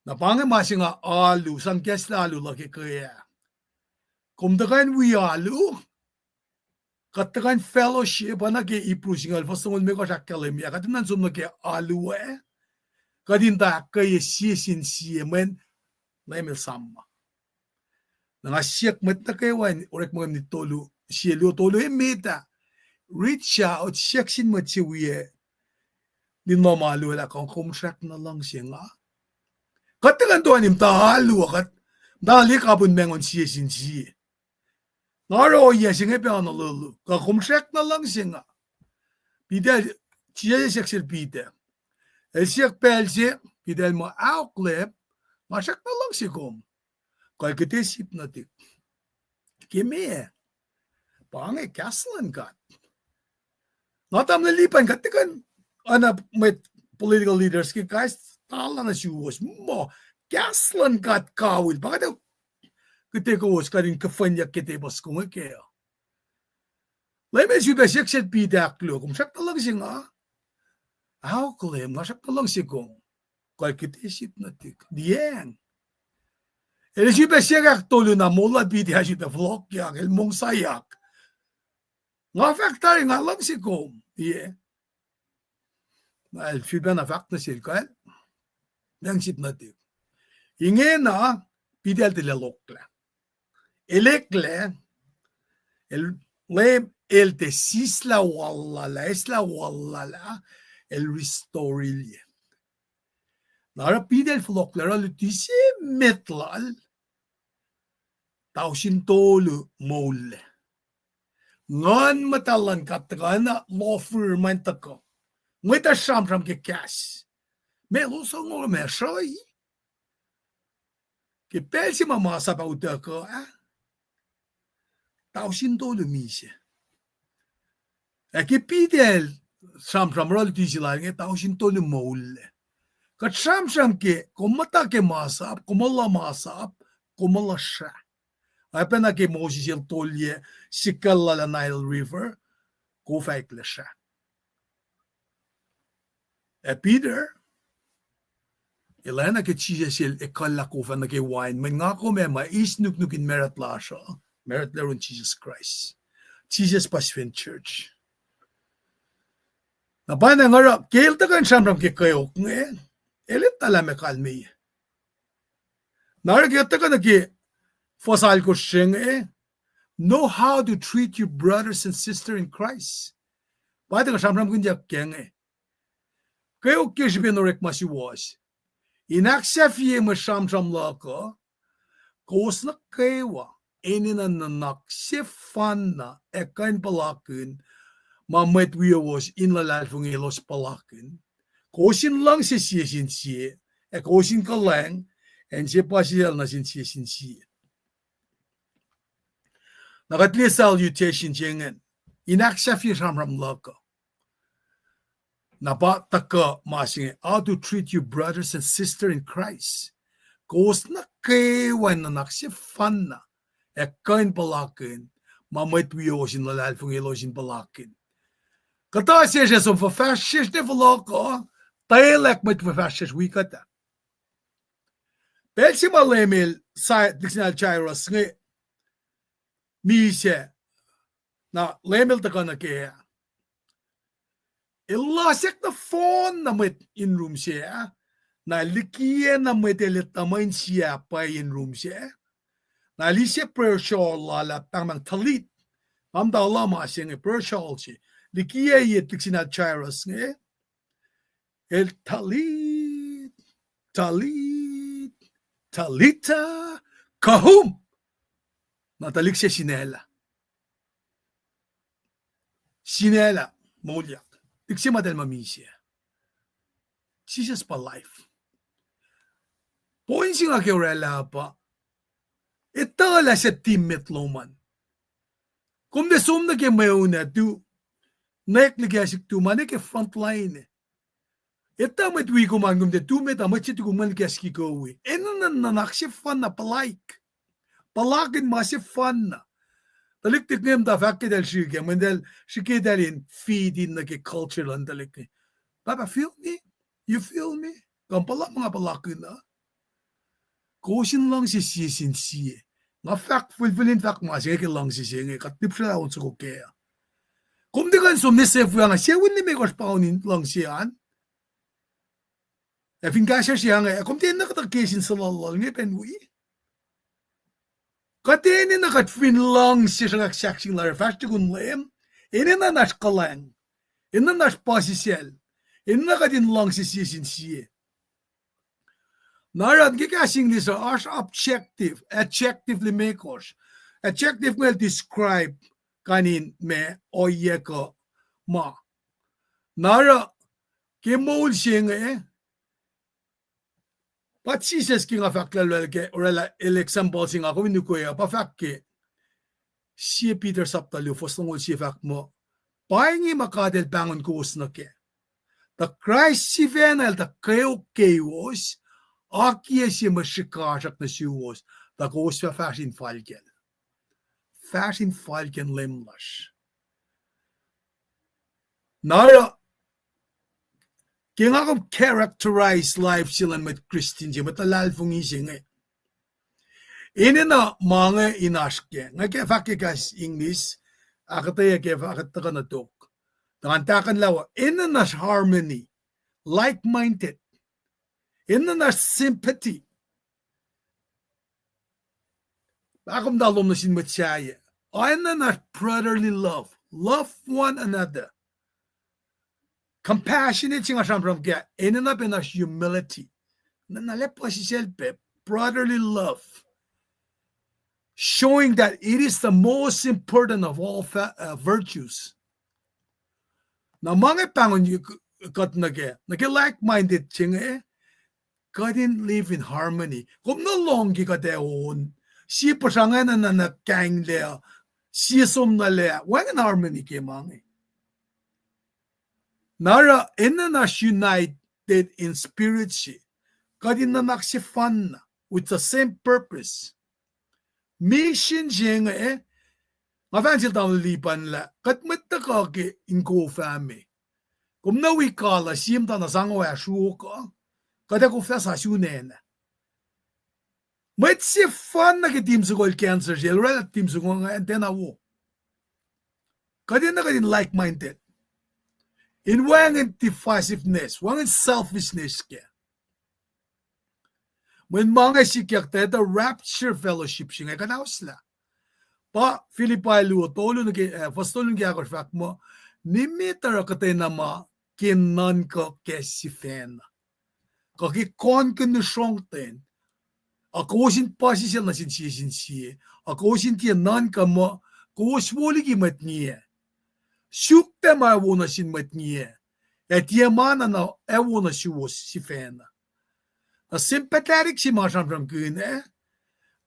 Na pangamasi nga alu sang kesla alu laki kaya. Kumdakan wi alu. Katakan fellowship anake iprusingal fasungol me ko shakalem ya katinan sumno ke alu eh. Kadinta kaya siya men lemel sama. Nga siyak met na kayo orek mo ni tolu siya lo tolu meta reach siya at siyak sin met siya wiye di normalo la kung kumsrak na lang siya nga. Katagan to anim tahalo akat dali kapun mengon siya. Ngaro iya siya nga na lulu kakumsrak na lang siya nga. Pida siya siyak sil pida. Siyak pelsi, pidel mo auklep, masak na lang sikom. Kaya kita sip natik. Kimi, pange kaslan kat. Natam nalipan kat, tikan, may political leaders, ki Christ, tala na suwohs mo, kaslan kat kawil. Bakit kita kowos ka rin kafanya kita bas kung kaya. Leme siya siyak pidaklo, kung sak na lang siya nga. Auklem, masak na lang sigong. Kaya kita isip natik. Diyan. Ele siya siya tolo na mula bidya siya vlog yak, ilmong sayak. Nga factory nga lang sigong. Diyan. Siya na fact na siya kaya. Yang isip natik. Ingena pidel de lokla. Elekle el el te sisla walla la esla walla la el restorilje. Nara pidel flokla lutisi metlal tausin tolu mole. Ngan matalan katgana lofur mantako. Mweta sham ke kas. Me loso ngor me shoi. Ke pelsi mama sa pa utako tausin tolu mise. Ke pidel sham rol tisila nge tausin tolu mole. Kat sham ke komata ke masap, komala masap, komala sha. Apena ke Moses el tolje sikalla la Nile River, ko feikle sha. Peter, elena ke Jesus el ekalla ko fana ke wine, men ngako me ma is nuk in merit lasha, merit lerun Jesus Christ. Jesus Passion Church. Na ba na ngara, kel tagan shamram ke Kweok nge, elit tala me kalmi. Nara ke tagan ke fosal ko sheng know how to treat your brothers and sisters in Christ. Ba tagan shamram kunja keng Kweok ke shbenorek ma suwohs. Inaksafye ma shamram lako, kowos na kwewa, nanak sefanna ekain palakun, ma mwet suwohs in lalfung elos palakun. Kosin lang si siya sin siya, kosin ka lang, en siya pa siya na sin siya. Nakatli salutation jengen, inaksafye shamram lako. Napa taka masing how to treat your brothers and sisters in Christ. Kowos na kwewa nanak sefanna ekain palakun, ma mwet suwohs in lalfung elos in palakun. Kata siya som verfasjes de verloko, tailek met verfasjes wikata. Pelsi malemil sa dictional gyros nge misa na lemil takana kaya. Ilasek na phone na met in room siya, na likiya na met elitamain siya pa in room siya, na lisya prayer shawl lala pangmang talit, amda lama siya prayer shawl siya. Likiya yet dictional gyros nge, el talit, talita, kahum. Natalik siya sinela. Sinela, molyak. Diksi madal mamisya. Jesus pa life. Poin singa ke orela pa. Itala siya timmet loman. Kung de som na ke mayuna tu, naik lagi asik tu, mana ke front line. Ita met wi kuman kum de tu met amat siya tu kuman ke aski kowe. Ena nanak siya fan na palaik. Palakin ma siya fan na. Taliktik ngem da fakke del shike, men del shike del in feed in na ke culture lan talik. Papa, feel me? You feel me? Kung pala mga palakin na. Kosin lang si sin siye. Nga fak fulfillin fak ma siya ke lang si siya. Katip siya ako sa kukea. Kung di kan sumnisef nga siya, win ni may kos paunin lang siyan. Efin kasya siya nga, kung di na katagkesin sa lalal nga penwi. Katini na katfin lang siya sa kaksaksing lar, fast kun lem, ini na nas kalang, ini na nas pasisel, ini na katin lang si sisin siya. Narad kikasing ni sa as adjectively makers. Adjective will describe kanin me oye ko ma. Nara kimol siya nga Pat Jesus ki nga fakla ke orela example singa ko nukewa pa fakke si Peter saptalu fostongol si fak mo paingi makadel bangon ko usnake the Christ si venel the kowos akie si mashikashak na suwohs the kowos fa fashion falken lemlash nara Kaya nga characterize life sila met Christian siya, matalal fong ising Ini na mga inaske, nga kaya fakikas English, akataya kaya fakataka na tok. Tangantakan lawa, ini na harmony, like-minded, ini na sympathy, Akom dalom na sin matyaye. Ayna na brotherly love. Love one another. Compassionate singa from kaya. Ena na na humility. Na nalepo si selpe. Brotherly love. Showing that it is the most important of all virtues. Na mga pangon kat nage like-minded singa couldn't live in harmony. Kung no longi ka deon, si pasangan na nakang lea, si som na lea, wang harmony ke mange. Nara inanas united in spirit si, kadin na sefanna with the same purpose. Mission siya mafansil tayo lipan la, katmat na kake in ko-family. Kung nawikala, siyem ta na sangwa suwohs, kada ko fasa shunena. Mwet sefanna ke team sugol cancer siya, relative team sugol nga antena wo. Kadin na kadin like-minded. In wangin divisiveness, wangin selfishness kaya. When mga sikyak tayo, the rapture fellowship siya nga kanaos la. Pa, Philippi luo, tolo na kaya, fastolo na kaya fact mo, nimitara ka tayo nama, kinan ka kesifena. Kaki kon ka na shongten, ako sin pasi siya na sinsiye, ako sin tiya nan ka mo, kowos woli ki mat niya. Sukta ma ewo na sin mat niya, et tiya mana na ewo na suwohs si fena. Na sympathetic si mga from kune,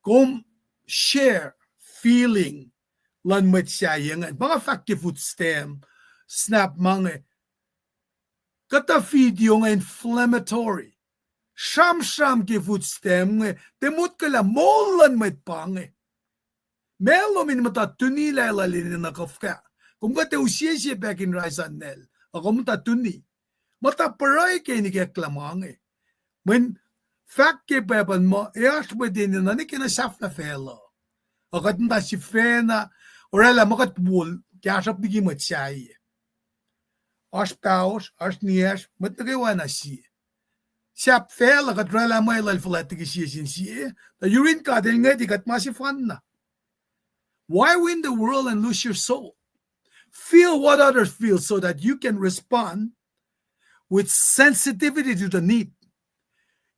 kum share feeling lan mat siya yang, mga fakti footstem, snap mga, kata video nga inflammatory. Sham ke footstem temut kala molan met pange. Melo min mata tuni la lalin na kafka. Kung kate usiye back in raisan nel. Ako mata tuni. Mata paray ke ni ke klamange. When fact ke pepan mo eas bedin na ni kina safna felo. Akat mata si fena orala makat bul kya sap bigi mat siya. As paus as nias mat nagawa na siya. Siap fel akat rela may lalfalatig siya siya. The yurin ka din nga di kat sefanna. Why win the world and lose your soul? Feel what others feel so that you can respond with sensitivity to the need.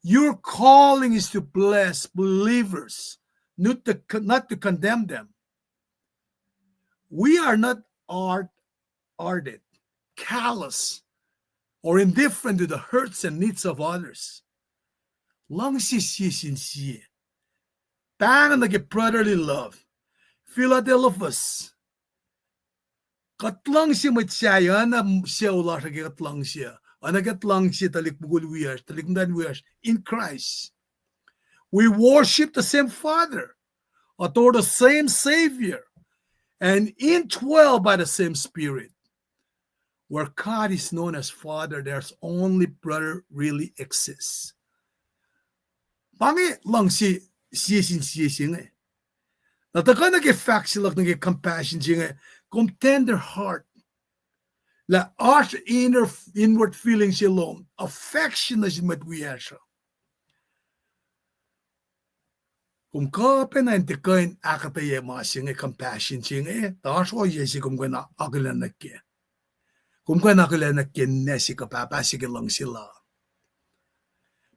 Your calling is to bless believers, not to condemn them. We are not ardent, callous, or indifferent to the hurts and needs of others. Lang sincere. Bang na brotherly love. Philadelphus. Katlang siya matsaya na siya ula sa katlang siya. Anakatlang siya talik bugul wiyas, talik ndan wiyas in Christ. We worship the same Father, adore the same Savior, and indwell by the same Spirit. Where God is known as Father, there's only brother really exists. Pangi lang si siya. Nataka nag-fact sila nag-compassion siya. Kung tender heart. La our inward feelings alone. Affection na siya matwiya siya. Kung ka pinantikain akataye mga siya compassion siya. Taas ko siya kung ka na akilanak kaya. Kung ka nakilanak kinesi ka papasig lang sila.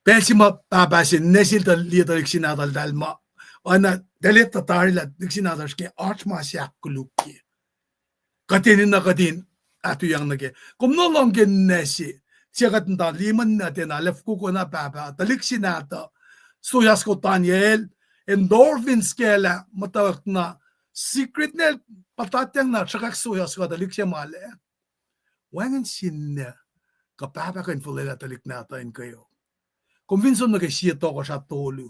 Pero si mapapasin, nesil talitalik sinadal dahil ana dalit tatarilat nagsinadal kaya arch masyak kuluki. Katinin na katin ato yang nage. Kung no longer nesi, siya katanda liman natin alaf ko na papa, talik sinata, suyas ko Daniel, endorphins kela, matawag na secret na patatyang na, siya suyas ko, talik siya mali. Wangan sinna kapapakan fulela talik natin kayo. Convinso na kay siya to ko sa tolu.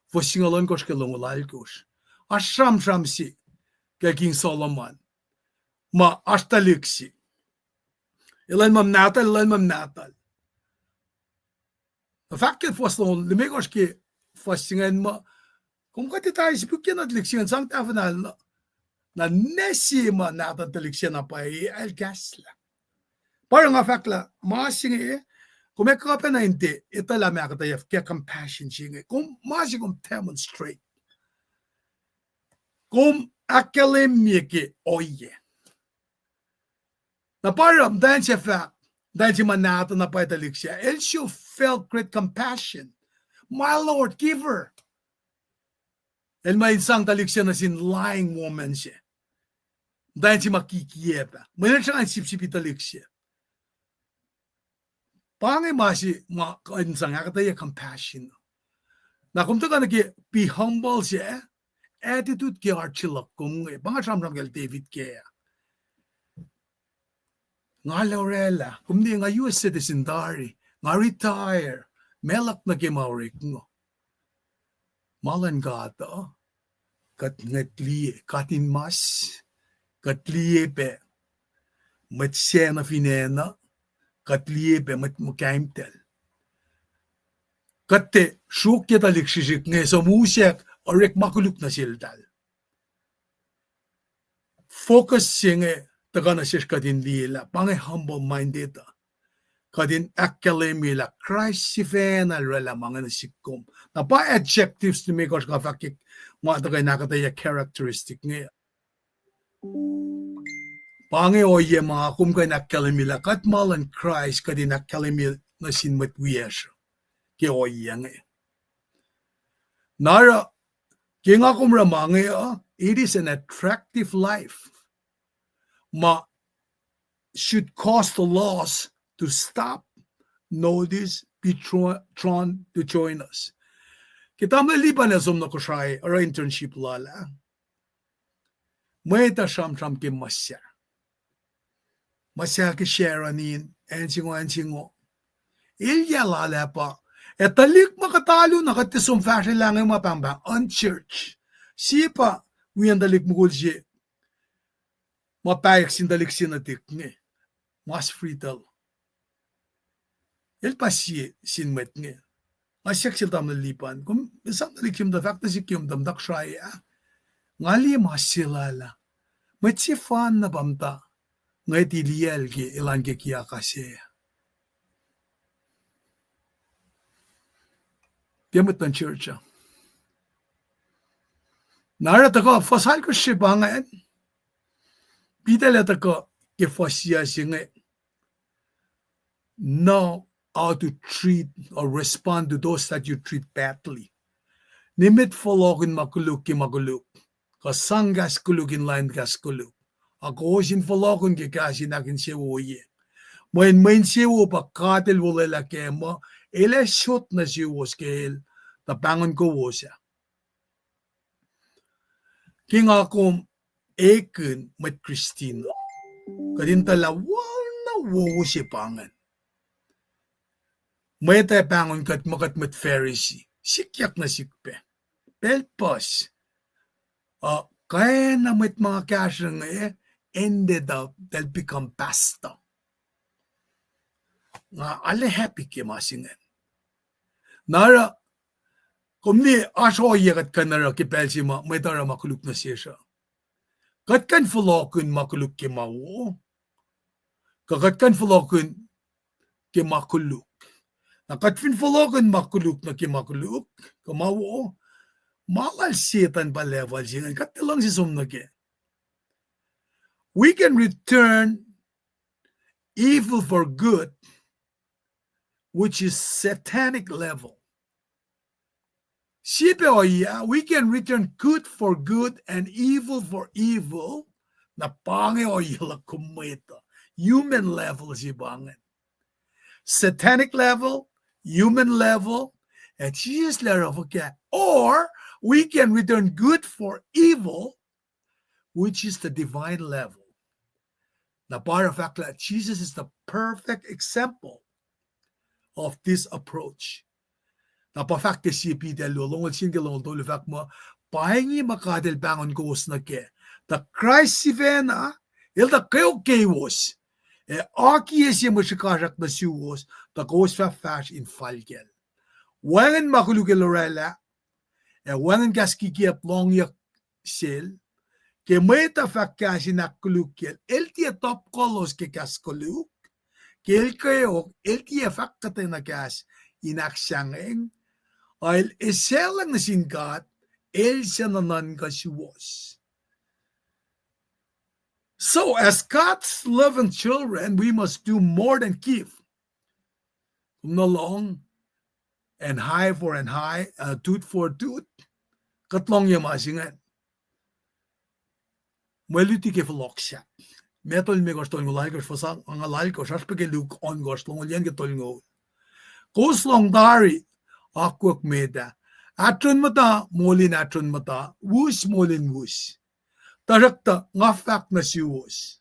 Fosingalon ko siya lungalal ko. Ashram si kay King Solomon. Ma astalik si. Elan mam natal. The fact that fosong limigos ki fosingan mo. Kung kati tayo si bukyan at liksyon sang tafanal na nesi ma natal taliksyon na pa ay gasla. Parang nga fact la, masing kung may kapya na hindi, ito lang may akatayaf, kaya compassion siya. Kung masing demonstrate. Kum akalemyeke oye. Na parang dahil siya fact, dahil siya manata na paitalik siya, and she felt great compassion. My Lord, give her. And may isang talik siya na sinlying woman siya. Dahil siya makikiyeta. May siya ang sip-sipi talik siya. Pangay masi, isang akataya compassion. Na kung ka be humble siya, attitude kaya archilak kung pangasam kaya David kaya. Nga Laurela, kung di nga US citizen dari, nga retire, melak na kimaurik ngo. Malan gata, kat ngatli, katin mas, katliye pe, mat siya na finena, katliye pe mat mukaimtel. Katte, shuk kita liksishik nga sa musyak, orek makuluk na sildal. Focus siya nga, taga na siya kadin lila, pangay humble-minded. Kadin akalemila, Christ sefanna rela mga nasikom. Na pa adjectives ni may kos kafakik, mga tagay nakataya characteristic nga. Pangay oye mga kumkay nakalemila, katmalan Christ kadin nakalemila na sinmatwiyasyo. Kaya oye nga. Nara, kaya nga kumrama nga, it is an attractive life. Should cause the loss to stop, notice, be drawn to join us. Kita maliban na sumno ko siya, or internship lala. Mwet sham kim masya. Masya ki sharanin, ensingo. Ilya lala pa. Etalik makatalo nakatisong fashion lang ang mapambang on church. Sipa, wiyandalik mo siya. Mapayak sindalik sinatik nga. Mas frital. El pasi sinmet nga. Masyak sila lipan. Kung isang nalik yung fact na si Kim damdak siya, ngali masilala. May sefanna bamta. Ngay tiliyal ki elan ki kiya kasi. Diamot ng church. Narata ko, fasal ko siya ba ngayon? Pidala ko, kifasya siya nga, know how to treat or respond to those that you treat badly. Nimit follokin makuluk ki makuluk. Kasanggas kulukin lain gas kuluk. Ako sin follokin ki kasi nakin siwoye. Main siwo pa katil wala laki mo, ila shot na siwos kahil tapangon kowos. King akong eken met Christina. Kadintala wala wo si pangan. May tayo pangon kat makat met Pharisee. Sikyak na sikpe. Pelpos. Kaya na met mga kasyang ended up they'll become pastor. Nga ale happy ki masingen. Nara kumni aso yagat kanara ki pelsi ma may tara makuluk na siya. Kat kan fulokun makuluk ki mawo. Kakat kan fulokun ki makuluk. Nakat fin fulokun makuluk na ki makuluk. Kamawo. Malal sitan pa level siya. Kat lang si sumnage. We can return evil for good, which is satanic level. We can return good for good and evil for evil. Na pangi la kumita. Human level si bangan. Satanic level, human level, and Jesus level. Or we can return good for evil, which is the divine level. Na para fact that Jesus is the perfect example of this approach. Napafakte siya pidel lolong singalong tolo fact mo pahingi makadel bangon kowos na ke. The Christ sefanna il the kowos. Aki siya mo sikarak na suwohs the kowos fash in falgel. Wangan makulugel lorela wangan gaskikiap longyak sil ke meta fakka sinakulugel el tia top kolos ke kaskuluk ke el Kweok el tia fakkate na gas inaksangeng. While iselang na singkat, el siya nanan ka suwohs. So as God's loving children, we must do more than give. No long and high for and high, tooth for tooth. Katlong yamasingan. Meluti ke verloksja. Metol me gostol ngalaikos fasang ang alaikos aspeke luk on gostol ngolien getol ngo. Koslong dari Kweok meda. Atron mata molin atron mata. Wus molin wus. Tarakta ngafak na suwohs.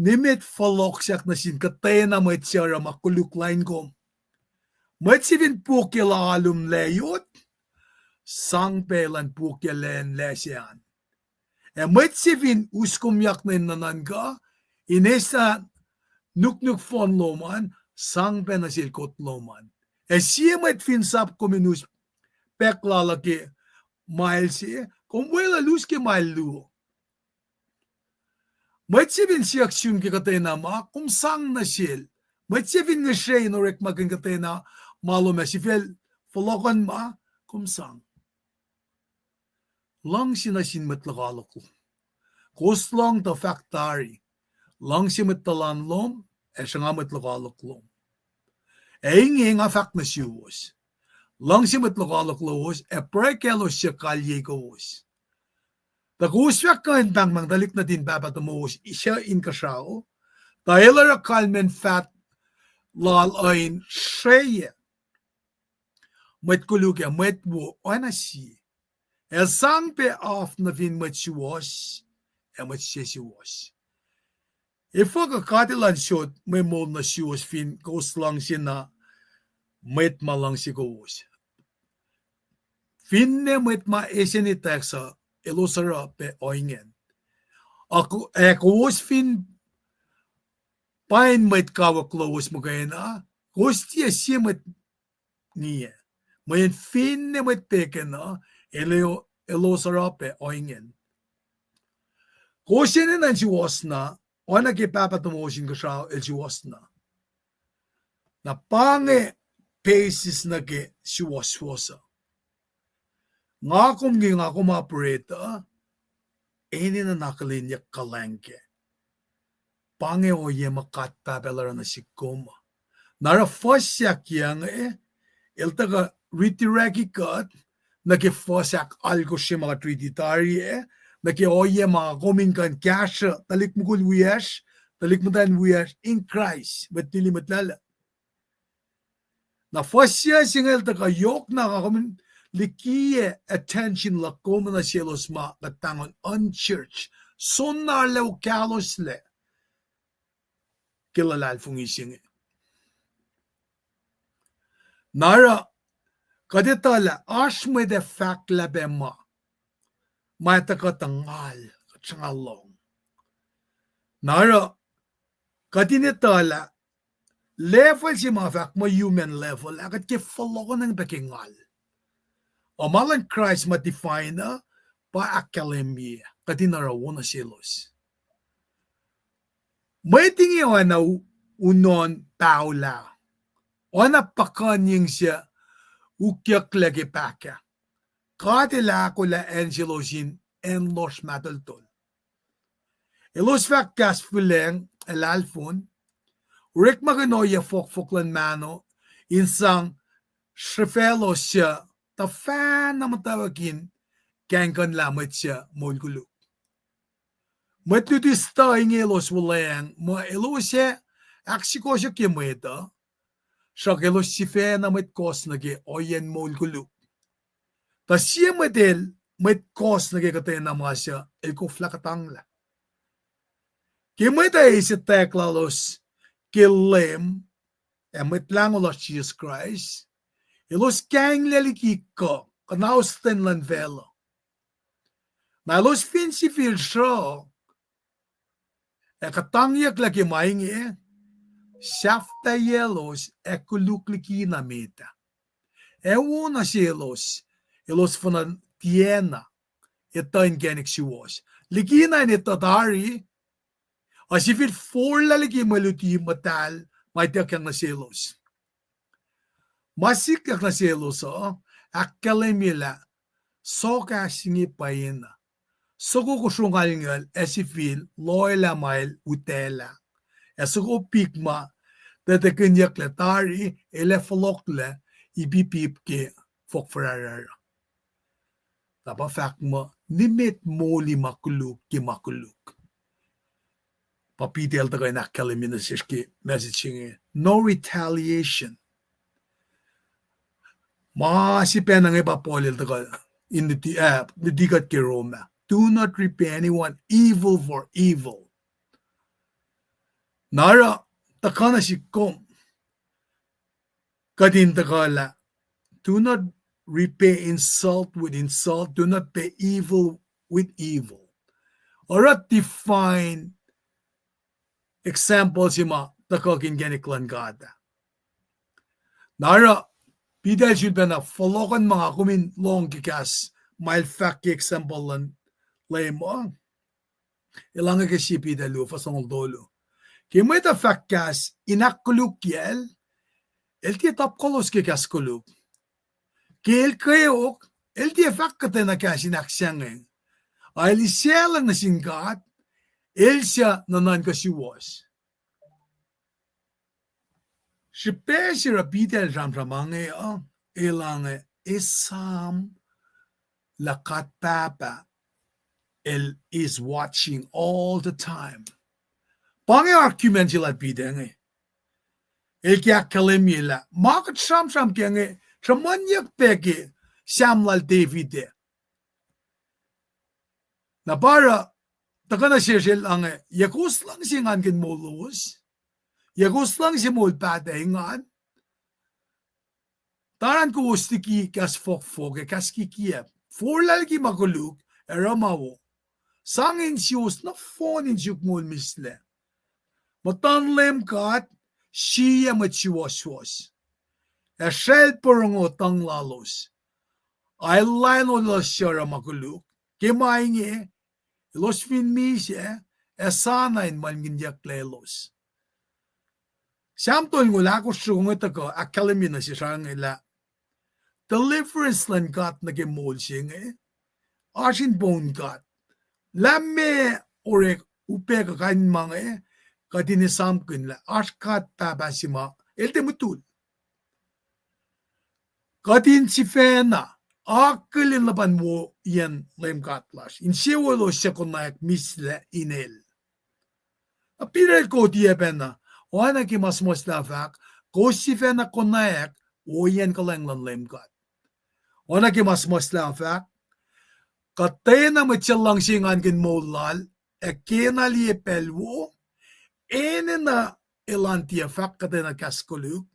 Nimet verloksjak na sin katena met siara makuluk lain kom. Met sivin pukila alum leyot. Sang pelan pukelen lesian. Met sivin uskumyak na nananga. Inesa nuknuk fon loman. Sang penasilkot loman. Siya met finsap kominus peklalaki mailsi. Kumwela luske mailu. Met sivin siyak siyun ki katena ma. Kumsang na sil. Met sivin nga siya inorek magin katena. Malo me sifel folokan ma. Kumsang. Lang sinasin metlakalako. Koslang ta factory. Lang si metalan lom. Siya nga metlakalako. Ingi nga fakt na suwohs. Lang si metlakalako. Prekelos siya kalye kowos. Takusyak ka intang mangdalik na din babatamos. Isya in kasao. Tahilara kalmen fat lal ain sheye. Met kulukya met wo anasi. Sang pe af na vin met suwohs. Met sesuwos. Ifo ka katilan shot may mol na suwohs fin kos lang siya na met malang si kowos. Fin ne met ma eseni teksa elosara pe oingen. Ako kowos fin pain met kawa klowos mo kaya na. Kos tiya siya met niya. Mayan fin ne met peke na elosara pe oingen. Kos siya na suwohs na. O nagkipapatamosin ko siya suwohs na. Na pange paces na ke suwoswos. Nga kum operator, ini na nakalinyak kalengke. Pange o ye makat papelara na si kuma. Nara fosyak yang iltaga ritiraki kat, nagkifosyak algo siya mga triditari naki o ye mga kuminkan cash, talik mukul wiyash, talik mutan wiyash in Christ, betili matlala. Na fosya singal taka yok na kakumin likiye attention la kuma na sielos ma katangon unchurch son na lew kalos le kilalal fungising. Nara kadetala ashme de fak labema mata katangal katsangalong. Nara kadinetala level si mga fak mo human level akat kifalo ng bekingal. O malang Christ ma-define na pa akfalye kadinarawo na silos. May tingiwa na unon paolla. O napakanyang siya ukyak lagi paka. Kadila ko la angelosin en los madaltol. Elos fakkas fuleng elalfon. Rick maganoya fokfoklan mano insang shrefelo siya ta fan na matawagin kengkan lamit siya molgulo. Matutista ingelos wulayang mga elos siya aksiko siya kimeta siya kelos si fe na met kos nage oyen molgulo. Ta siya medel met kos nage katay na mga siya elkoflakatangla. Kimeta isi teklalos kilem met lang ulos Jesus Christ ilos kang laliki ko kanausten lan velo. Na los finsi fil show katangyak lagi maingi shafta yelos ekulukliki na meta. Ewo na sielos ilos funan tiena itain genik suwohs. Ligina ni tatari asifil for lalagi maluti matal maitak yang na sielos. Masik yang na sielos akfalye mila soka singi payena. Soko ko sungalingal esifil loyla mail utela. Esoko pikma that the kenyak letari elefalokle ibipip ke fokfrarar. Tapa fakma nimit moli makuluk ke makuluk. Papitel taga nakaliminasiski messaging no retaliation. Si penang ipapolil taga in the digat ke Roma. Do not repay anyone evil for evil. Nara takana sikom kadin takala. Do not repay insult with insult. Do not pay evil with evil. Or define examples ima takagin ganiklan gada. Nara bidal should be na folokan mga kumin long kikas mail fact example lan lemo. Ilang ke sipi dalu fasong dolo. Kimeta fakkas inakuluk yel el tie tap kolos ke kas kuluk. Kel Kweok el tie fakkate na kas inaksyangeng. Ay lisyalang na singkat el siya nanan ka suwohs. Sipe si rapidel ramramange elang isam lakat papa el is watching all the time. Pange argument sila bidenge. El kya kalemila. Market sham kenge. Tramanyak peke. Samlal Davide. Na para. Takana siya lange. Yakus lang singan kin molus. Yakus lang si mol patengan. Taran ko ustiki kas fok kas kikiep. Forlal ki makuluk. Eramawo. Sangin siyos na fonin siyuk mol misle. Matanlem kat siya Suwoswos. Shell porungo tang lalos. Ay lino los siya makuluk. Kimainge los finmise esana in malginyak lelos. Samtol ngula ko sungot ako akademi na siya ngila. Deliverance lan kat nagimol siya Asin bone kat. Lamme orek upe ka kain mga kadinisam kunla askat tabasima elte mutul kadin sefanna akelin laban mo yan lem katlas in sewolo sekonak misle inel apirel ko dia pena ona ki masmos lafak ko sefanna konak o yan kalang lem kat ona ki masmos lafak katena machalang singan kin molal ekena liye pelwo na elan tia fakkate na kaskoluk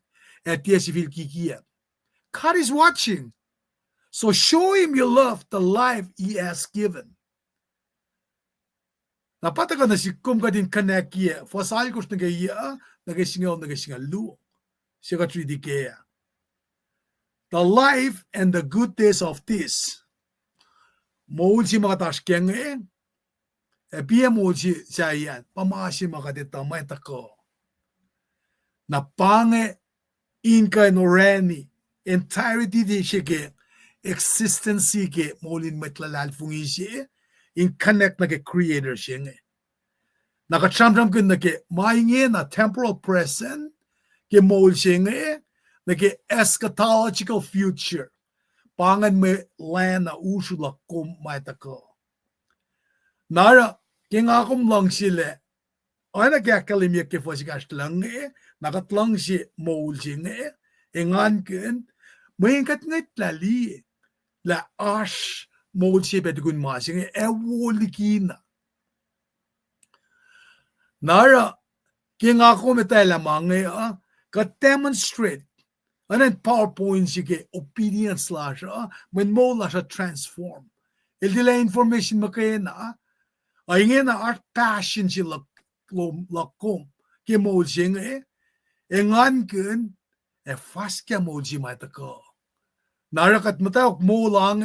tia sivil kikia. God is watching. So show him your love, the life he has given. Napata ka na si kum ka din kanek kia. Fasal ko nagasingal luo. Siya ka 3D kaya. The life and the good days of this. Moon si mga taskeng Biya mo siya yan, pamasi makadita may tako. Na pange inka noreni, entirety di siya ke, existence ke, molin matlalal fungi siya, in connect na ke creator siya nga. Nakachamcham ko na ke, mahingi na temporal present, ke mol siya nga, na ke eschatological future, pangan may land na usulak kum may tako. Nara, king akom lang sila. Ay nagkakalimyak ke fosikas lang nakatlang si mol siya engan ken, mayingkat ngayt lali. La ash mol siya betukun masing ewolikina. Nara, king akom itay lamang ka-demonstrate. Anan PowerPoint siya obedience la siya, when mol la siya transform. Ildila information makaya na, ay nga na art passion si lakom ki mo jing engan kun fast kya mo ji mata ko nara kat mata mo lang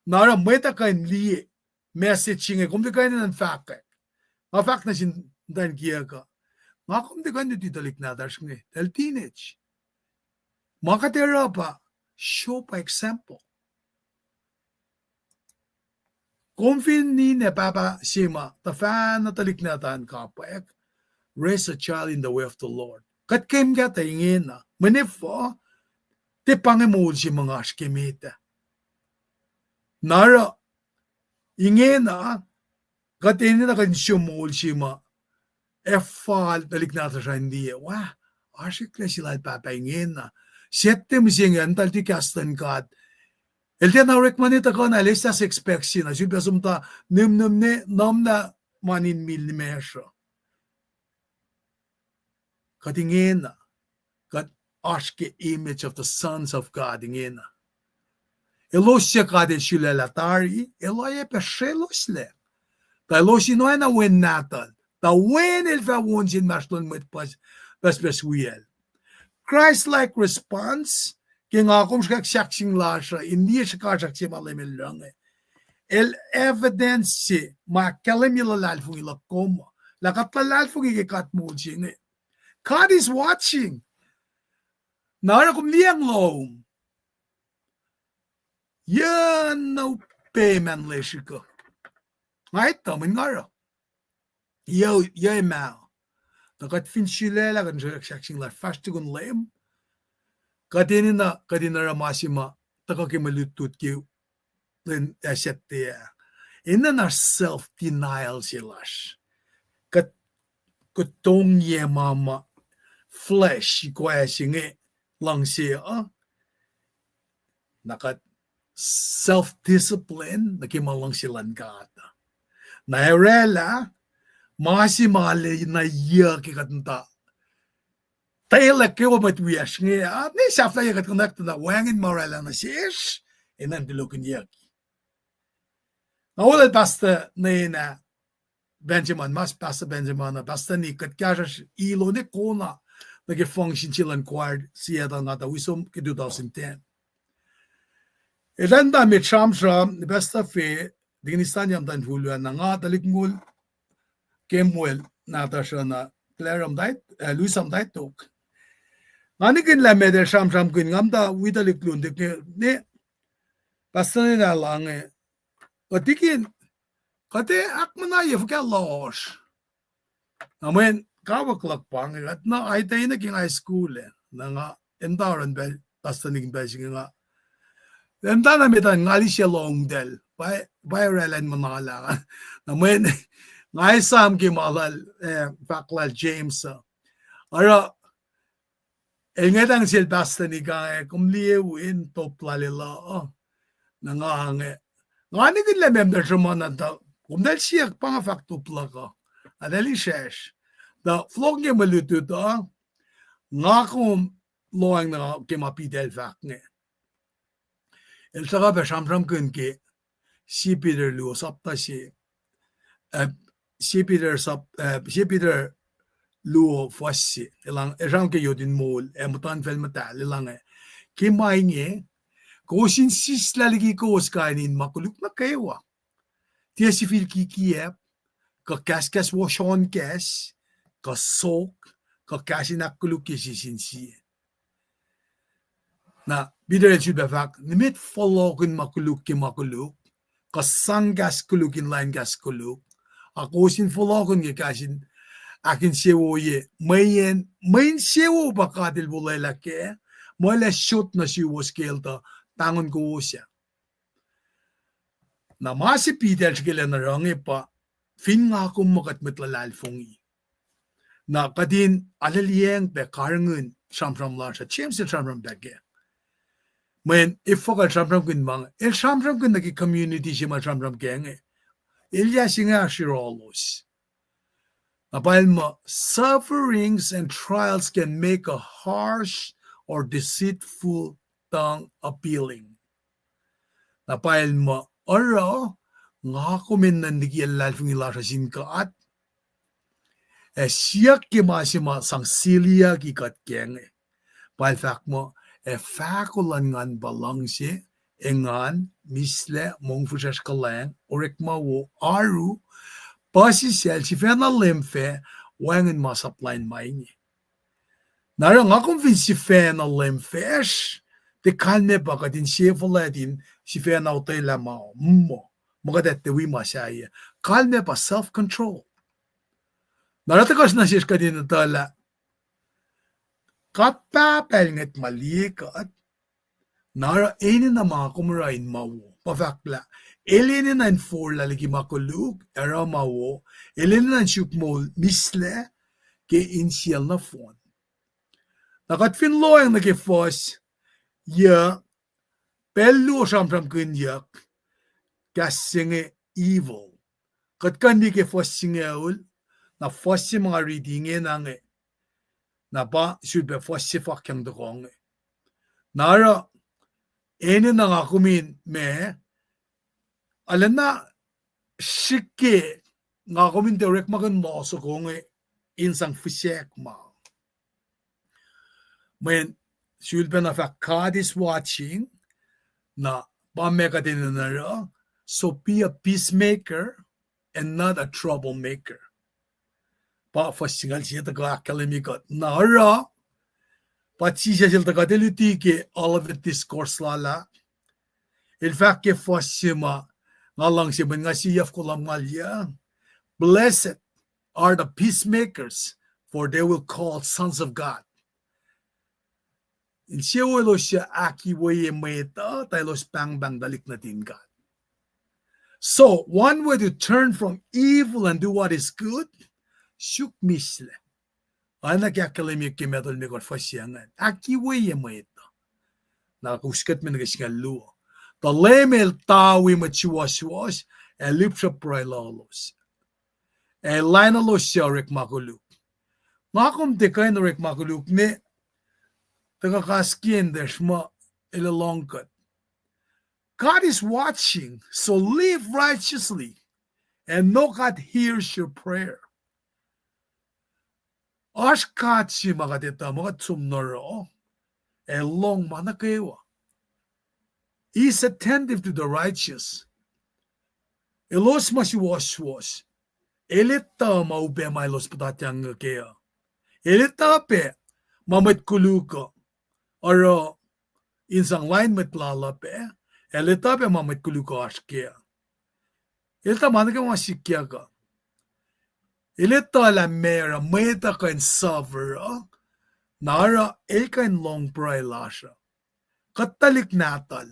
nara meta kan li messaging kum de kan nan fact na sin dan kiya ka makum de kan di dalik na dash nge del teenage makatera pa show by example Kung fin ni ne papa sima ta fan na talik na tan kapek. Raise a child in the way of the Lord. Kat kem ka tingin na. Manifo te pangemul si mga skemita. Nara ingin na kat ini na kan sumul si ma efal talik na ta hindi. Wah, asik na sila papa ingin na. Sette misingen tal ti kastan kat. Elte na rekmanita ko na listas expects na. Siya sumta nim ne nam na manin millimeter. Kat ingin na. Kat aske image of the sons of God ingin na. Elosya kade sila latari. Eloye peshelos le. Ta elosi no na wen natal. Ta wen elfa wonsin maslon met pas wiel. Christ-like response, kung akong saksing lasha, hindi siya saksing malimil lang eh. El evidence si, makalimilal fung ilakom, lakatlalal fung ikikat mo siya eh. God is watching. Nara kum liyang loom. Yan no payment leshi ko. Ngay tamin ngara. Yo mao. Takat fin shilela kan saksing la fast gun lem. Kadina ramasima takakimalutut ki len asette. Inna na self denial silash. Kat kutong ye mama flesh kwasing lang siya. Nakat self discipline nakimalang silan kata. Nairela masimale na iya kikatanta. Taylor kewa matwiyash nga. Ni safla yakat connect na wangin morala na siyesh. Inan dilukin yaki. Naulad basta na Benjamin, mas basta Benjamin na basta ni katkashash ilo ni kona nag-function silang quad siya na tawisom ki 2010. Ilan da mit shamsham basta fe dinistan yam dan huluan na nga talikmul Kemuel natasha na Claram dait, Luisam dait tok. Nanikin la meder sham kun ngamda widalik lundik ne pasani na lang eh. Katikin kate akmana yefka losh. Amen kawaklak pang at na ay tayo naging high school eh. Na nga endaran ba pastanig ba sige nga. Endana metan ngali siya long del. By relan manala. Amen ngay sam ki malal pacl James ara engetang sil basta ni ka kumliewin top lalila nangange ngani kin le mem der jomana da kumdal siya pang fakto plaka adali shesh da flog nge malutu da ngakum loang na kemapidel fakne el saga be shamram kun ke si Peter lu sapta si si Peter luo fwasi elang erang ke yodin mol mutan fel matal elang ki mainge ko sin sis laligi ko skainin makuluk na kaywa tia si fil ki kiep ka kaskas washon kes ka sok ka kasin akuluk ki sin si na Peter el bafak nimit follow kun makuluk ki makuluk ka sangas kulukin line gas kuluk ako sin follow-kun kasin akin sewoye main sewo bakadil bulayla ke mala shot na suwohs kelta tangon ko siya na masi Peter skela na rangi pa fin nga kum makat metlalal fongi na kadin alaliyeng pe karngun shamram la sa James shamram dage men ifokal shamram kun mang shamram kun nagi community si ma shamram genge Ilya singa shirolos. Abalma, sufferings and trials can make a harsh or deceitful tongue appealing. Napalma, ora, nga kumin nandigi alalfing ilasasin ka at siyak kimasima sang silya kikat kenge. Palfak mo, fakulan ngan balang si engan misle mongfusas kalang orekma wo aru pasi sel si fena lemfe wangen masaplain maingi nara nga kung si fena lemfesh te kalme baka din siefoladin si fena utay lamao Magdette we masaya. Kalme pa self-control. Naratakas na siya kadin tala. Kapapelnget malikat. Nara enin na mga kumarain mawo. Pafakla. Elinin na for laliki makuluk. Era mawo. Elinin na syukmol misle. Ke insyal na fon. Nakatfin loyang nakifos. Ya. Pelu samsam kunyak. Kasinge evil. Katkan di ke fos singeul. Na fos si mga readingin nange. Na ba should be fos si fakyang dokong. Nara. Ene na nga kumin me, alam na, shike, nga kumin direct maganda sa kong insang fysik ma. When should be na fa God is watching, na pameka din na ra, so be a peacemaker and not a troublemaker. Pa fasingal siya taga akalimikot, na ra, Patsi siya taga delitike all of the discourse lala. In fact, ke fosima ngalang siya nga siyaf kulam malya. Blessed are the peacemakers, for they will call sons of God. In siya walo siya aki waye meta tayo spang bang dalik natin God. So one way to turn from evil and do what is good, shuk misle. Anak yakalimik kimetol mi kor fasyangan. Aki waye mo ito. Nakakuskat mi nagasingan luo. Talemel tawi mo suwoswos, lipsa prailalos. Linalos siya rik makuluk. Ngakom tikay na rik makuluk ni tagakaskin there's mo ilalongkat. God is watching, so live righteously, and no God hears your prayer. Ashkatsi makatita makatsumnoro, elong manakewa. Is attentive to the righteous. Elos masuwoswos. Elita maupe mailos patatyang kaya. Elita pe mamat kuluka. Aro insang line met lalape. Elita pe mamat kuluka ashkaya. Elita manakewa sikya ka. Ilita la mera meta kain savera, nara elkain long pray lasha. Katalik natal.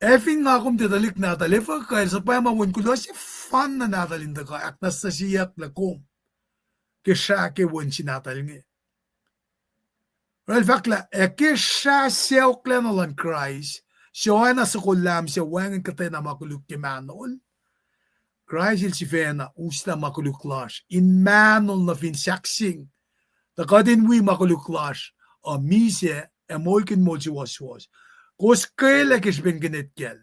Efin nga kum titalik natal, efa kain sa payamawin ko si fan na natal inda ka, ak nasasiyak la kum. Kisha ke wun si natal nge. Well, fakla, kisha siya uklenolan Christ, siya na sa kulam siya wangin katay na makuluk kimanol. Christ il sefanna usta makuluklash in manol na finsaksing. Takadin wi makuluklash a misa e moikin mo Suwoswos. Kos kele kis ben genetkel.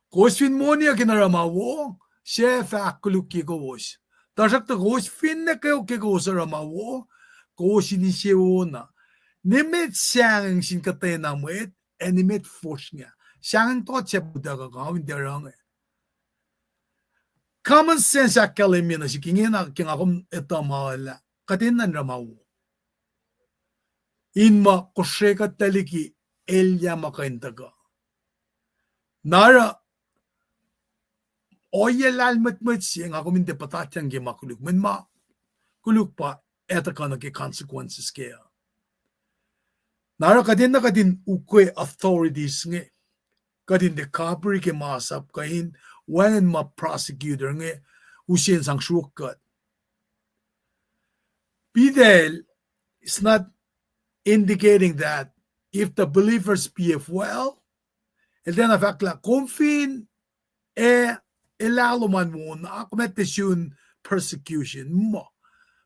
Kos fin monia kinaramawo se fa kuluki kowos. Tasak ta kos fin na kayo ke kos ramawo kos inisyeona. Nimet siyang sin katay na mwet e nimet force niya. Siyang to siya buda ka kawin derang Common sense akalimia na si kingin na kingakom ito maala. Katinan ramawo. Inma kusheka taliki elya makaintaga. Nara oye lalmat siya nga kuminte patatyang gimakuluk. Men ma kuluk pa eta ka naki consequences kaya. Nara kadin na kadin ukwe authorities nge. Kadin de kapri ke masap kain when ma prosecutor nge usin sang shukat. Bidel is not indicating that if the believers behave well, and then afakla kumfin elalo man mo na kumetisyon persecution mo.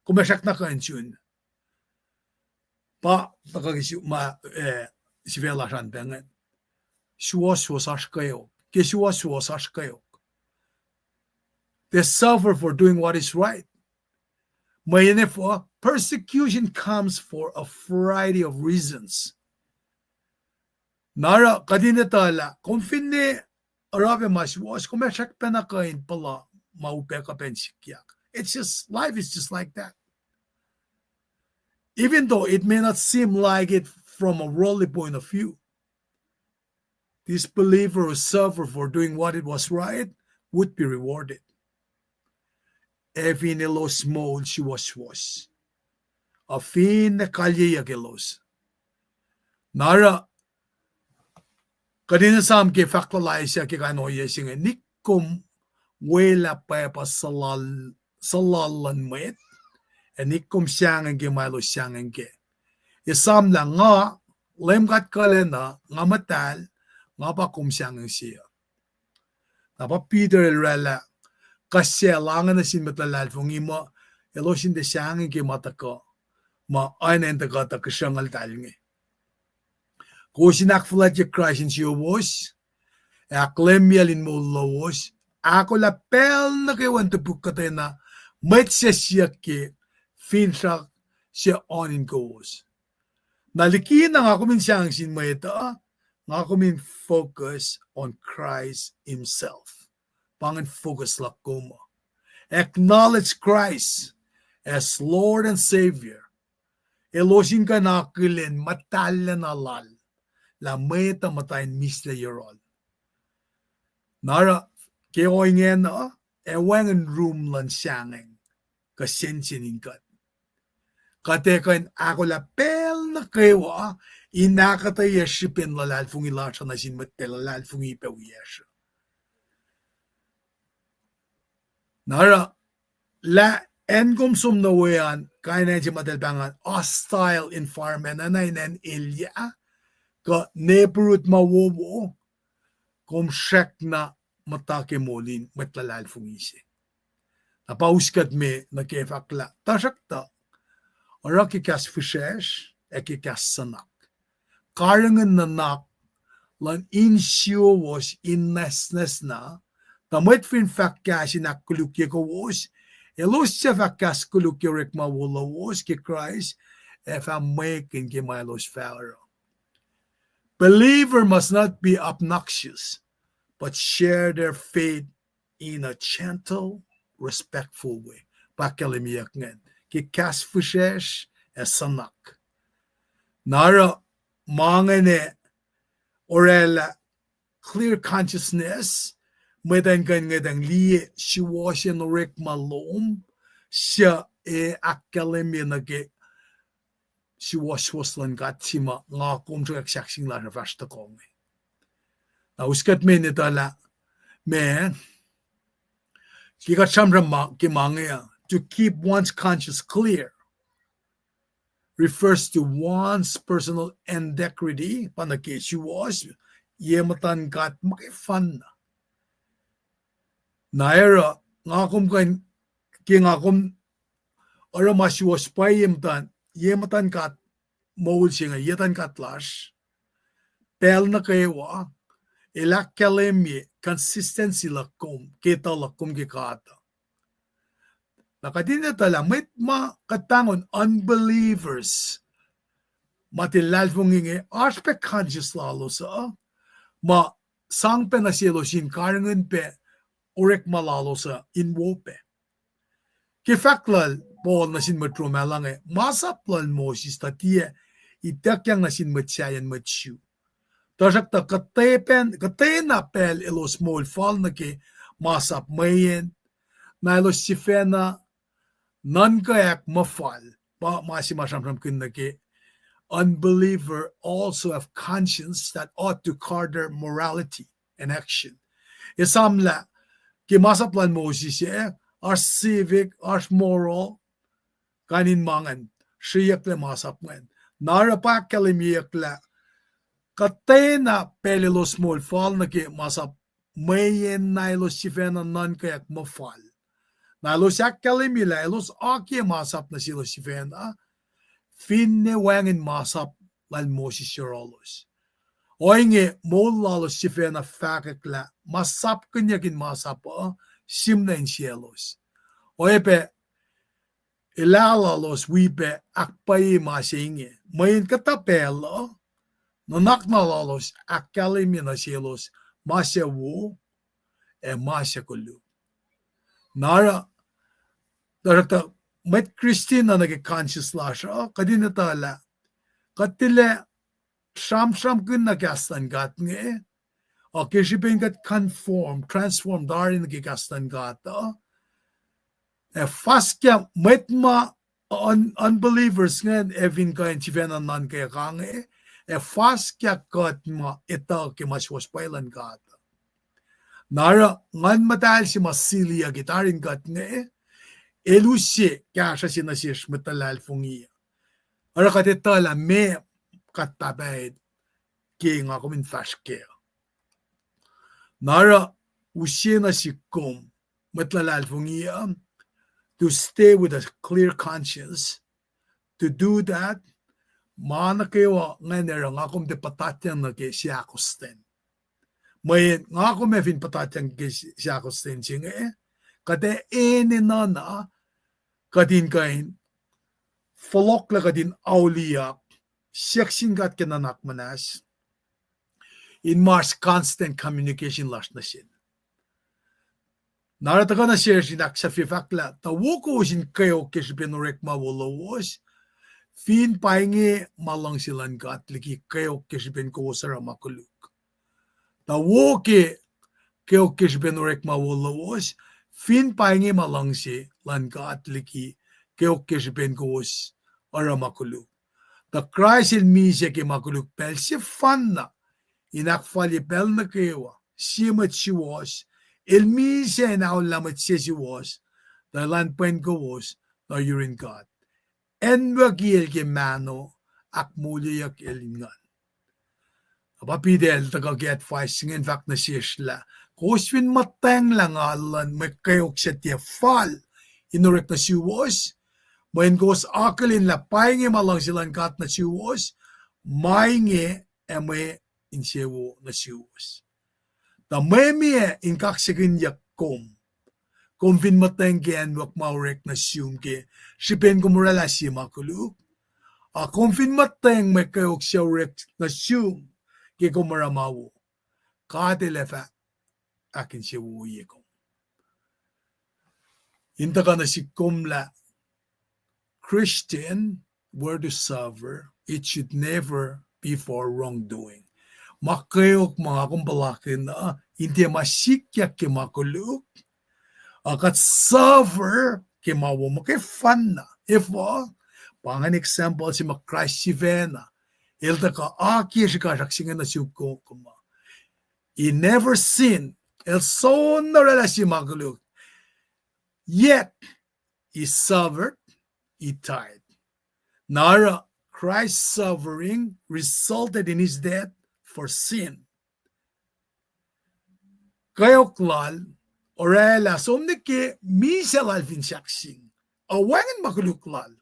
Kumesak na kansyon. Pa nakagisyo ma si vela shan bengen. Suwoswos ashkayo. Ke suwoswos ashkayo. They suffer for doing what is right. For persecution comes for a variety of reasons. Nara kadinetala kung finne arabe maswas kung mesak penakain pala maupe ka pensikyak. It's just life is just like that. Even though it may not seem like it from a worldly point of view. this believer who suffered for doing what it was right would be rewarded. Evin elos mol Suwoswos. Afin na kalye yagelos. Nara kadina sam ke faklalay siya ke kanoye singe nikum wela pepa salalan mwet. Nikum siyang ke malo siyang ke. Isam na nga lemgat kalena nga matal nga pa kum siyang siya. Napa Peter elrela kasi langan na sin matalal fungi mo elosin de siyang ke matako ma aynen de gata kışangal talnge. Kosin akfalye Christ in Suwoswos, aklemyalin mo lowos, akolla pel na kewan te pukate na mwet siya ke finsak siya onin kowos. Nalikin na nga kumin siyang sin mweta, nga kumin focus on Christ himself. Pangin focus lakumo. Acknowledge Christ as Lord and Savior. Elosin ka nakilin matalan alal. La meta matayin misla yorol. Nara, keoingen na, ewangan room lan siyangeng. Kasensin kat. Katekain ako la pel na kewa, inakata yeshipin lalal fungi lasha na sin matelalal fungi pe uyesha. Nara, la engum sum na weyan, kaya na yung matalbangan, hostile environment na nainen ilya, ka nepurut mawowo, kum shek na matake molin, matlalal fungisi. Napauskat me na kefakla, tasakta, orak ikas fishesh, ekikas sanak. Karangan na nak, lan insuwos innesnes na, tamwet fin fakkas inakuluk ye kowos, elos sa fakkas kuluk ye rekma wolawos ke Christ, efa making ke milos pharaoh. Believer must not be obnoxious, but share their faith in a gentle, respectful way. Pakalimiyak ngen. Ki kas fushesh sanak. Nara mangane orela clear consciousness medan kan ngedang liye siwosya no rek malom siya akalimya na ke Suwoswos lan gatsima nga kumtrak saksing la na fasta kong. Na uskat me nitala me kikat samram kimangya to keep one's conscience clear refers to one's personal integrity panake suwohs yematan gat makifan naira nga kum kan kingakum ora masuwos pa yematan kat mol singa yetan katlash pel na kewa elakkalemye consistency lakum kita lakum kikata nakadina tala met ma katangon unbelievers matilal funginge aspect conscious lalo sa ma sangpe na sielo sin karangan pe urek malalo sa inwope kifaklal Paul na sin matro malange masaplan Moses tatia itakyang na sin matsayan matsyu. Tasak ta katena pel elos mol fal na ke masap mayen na elos sefanna nan kayak mafal pa masimasamsam kin na ke unbeliever also have conscience that ought to guard their morality and action. Isamla ke masaplan Moses our civic, our moral kanin mangan siyak le masap ngan narapa kalimiyak la katena pelilos mol fal na ke masap mayen na ilos sefanna nan kayak mafal na ilos yak kalimila ilos aki masap na silo sefanna finne wangin masap lan Moses yorolos oinge mol lalos sefanna fakakla masap kanyakin masap simna in cielos oepe ilalalos wipe akpaye masinge mayin katapelo nanak nalalos akalimi na cielos masyawo masyakulu nara darakta met Christina nage conscious lasha kadina tala katile sham kun nagastan gatnge Okay, she been got transformed darin gigastan gata. Fast kya mwet unbelievers ngayon evin kain chivena nan kaya kange. Fast kya kat ma ita ke maswas pailan gata. Nara ngan matal si masilia gitarin kat nge. Elusi kya siya sinasish matalal fungi. Ara katitala me katabay ke nga kumin fast kaya. Nara usina si kum matalal fungi to stay with a clear conscience. To do that, manakewa ngayon nga kum de patatyang na ke siyakosten. May nga kum evin patatyang ke siyakosten singe. Kade nana kadin kain folok la kadin aolla seksin gat kenanak manas in Mars constant communication last na sin. Narataga na share sinak sa fifakla tawuko sin kayo kisbinorek mawolowos fin paingi malang silan gat liki kayo kisbin kowos makuluk. Tawoke kayo kisbinorek mawolowos fin paingi malang si lan gat liki kayo kisbin kowos makuluk. The Christ in misa ke makuluk pel sefanna in akfalye pel nukewa simat suwohs el misa en aolla met sesuwos the elan pwen kowos the yurin God. En wagiel ke mano akmulyak elingan. Apapidel taga get facing in fact na sisla. Koswin mateng lang alan may kayok sa tiya fal inorek na suwohs. Main gos akalin la painge malang silang kat na suwohs. Mainge eme in sewo na suwohs. Ta meme in kaksigin yak kom. Kumvin mateng gen wak maurek na siyum ke sipen kumurala si makuluk. Kumvin mateng may kayok siya rek na siyum ke kumuramawo. Kadelefa akin siya wuye kom. Inta ka na si kumla Christian were to suffer, it should never be for wrongdoing. Makayok mga kumbalakin na hindi masikyak ke makuluk. Akat suffer ke mawo mo ke fanna. If pangan example si Christ sefanna. Ilta ka aki si kasaksingan na siyuko kuma. He never sinned. El son na rela si makuluk. Yet he suffered. He died. Nara, Christ's suffering resulted in his death for sin. Kayoklal, orela, somnike, misalal finsaksing, awangan makuluklal.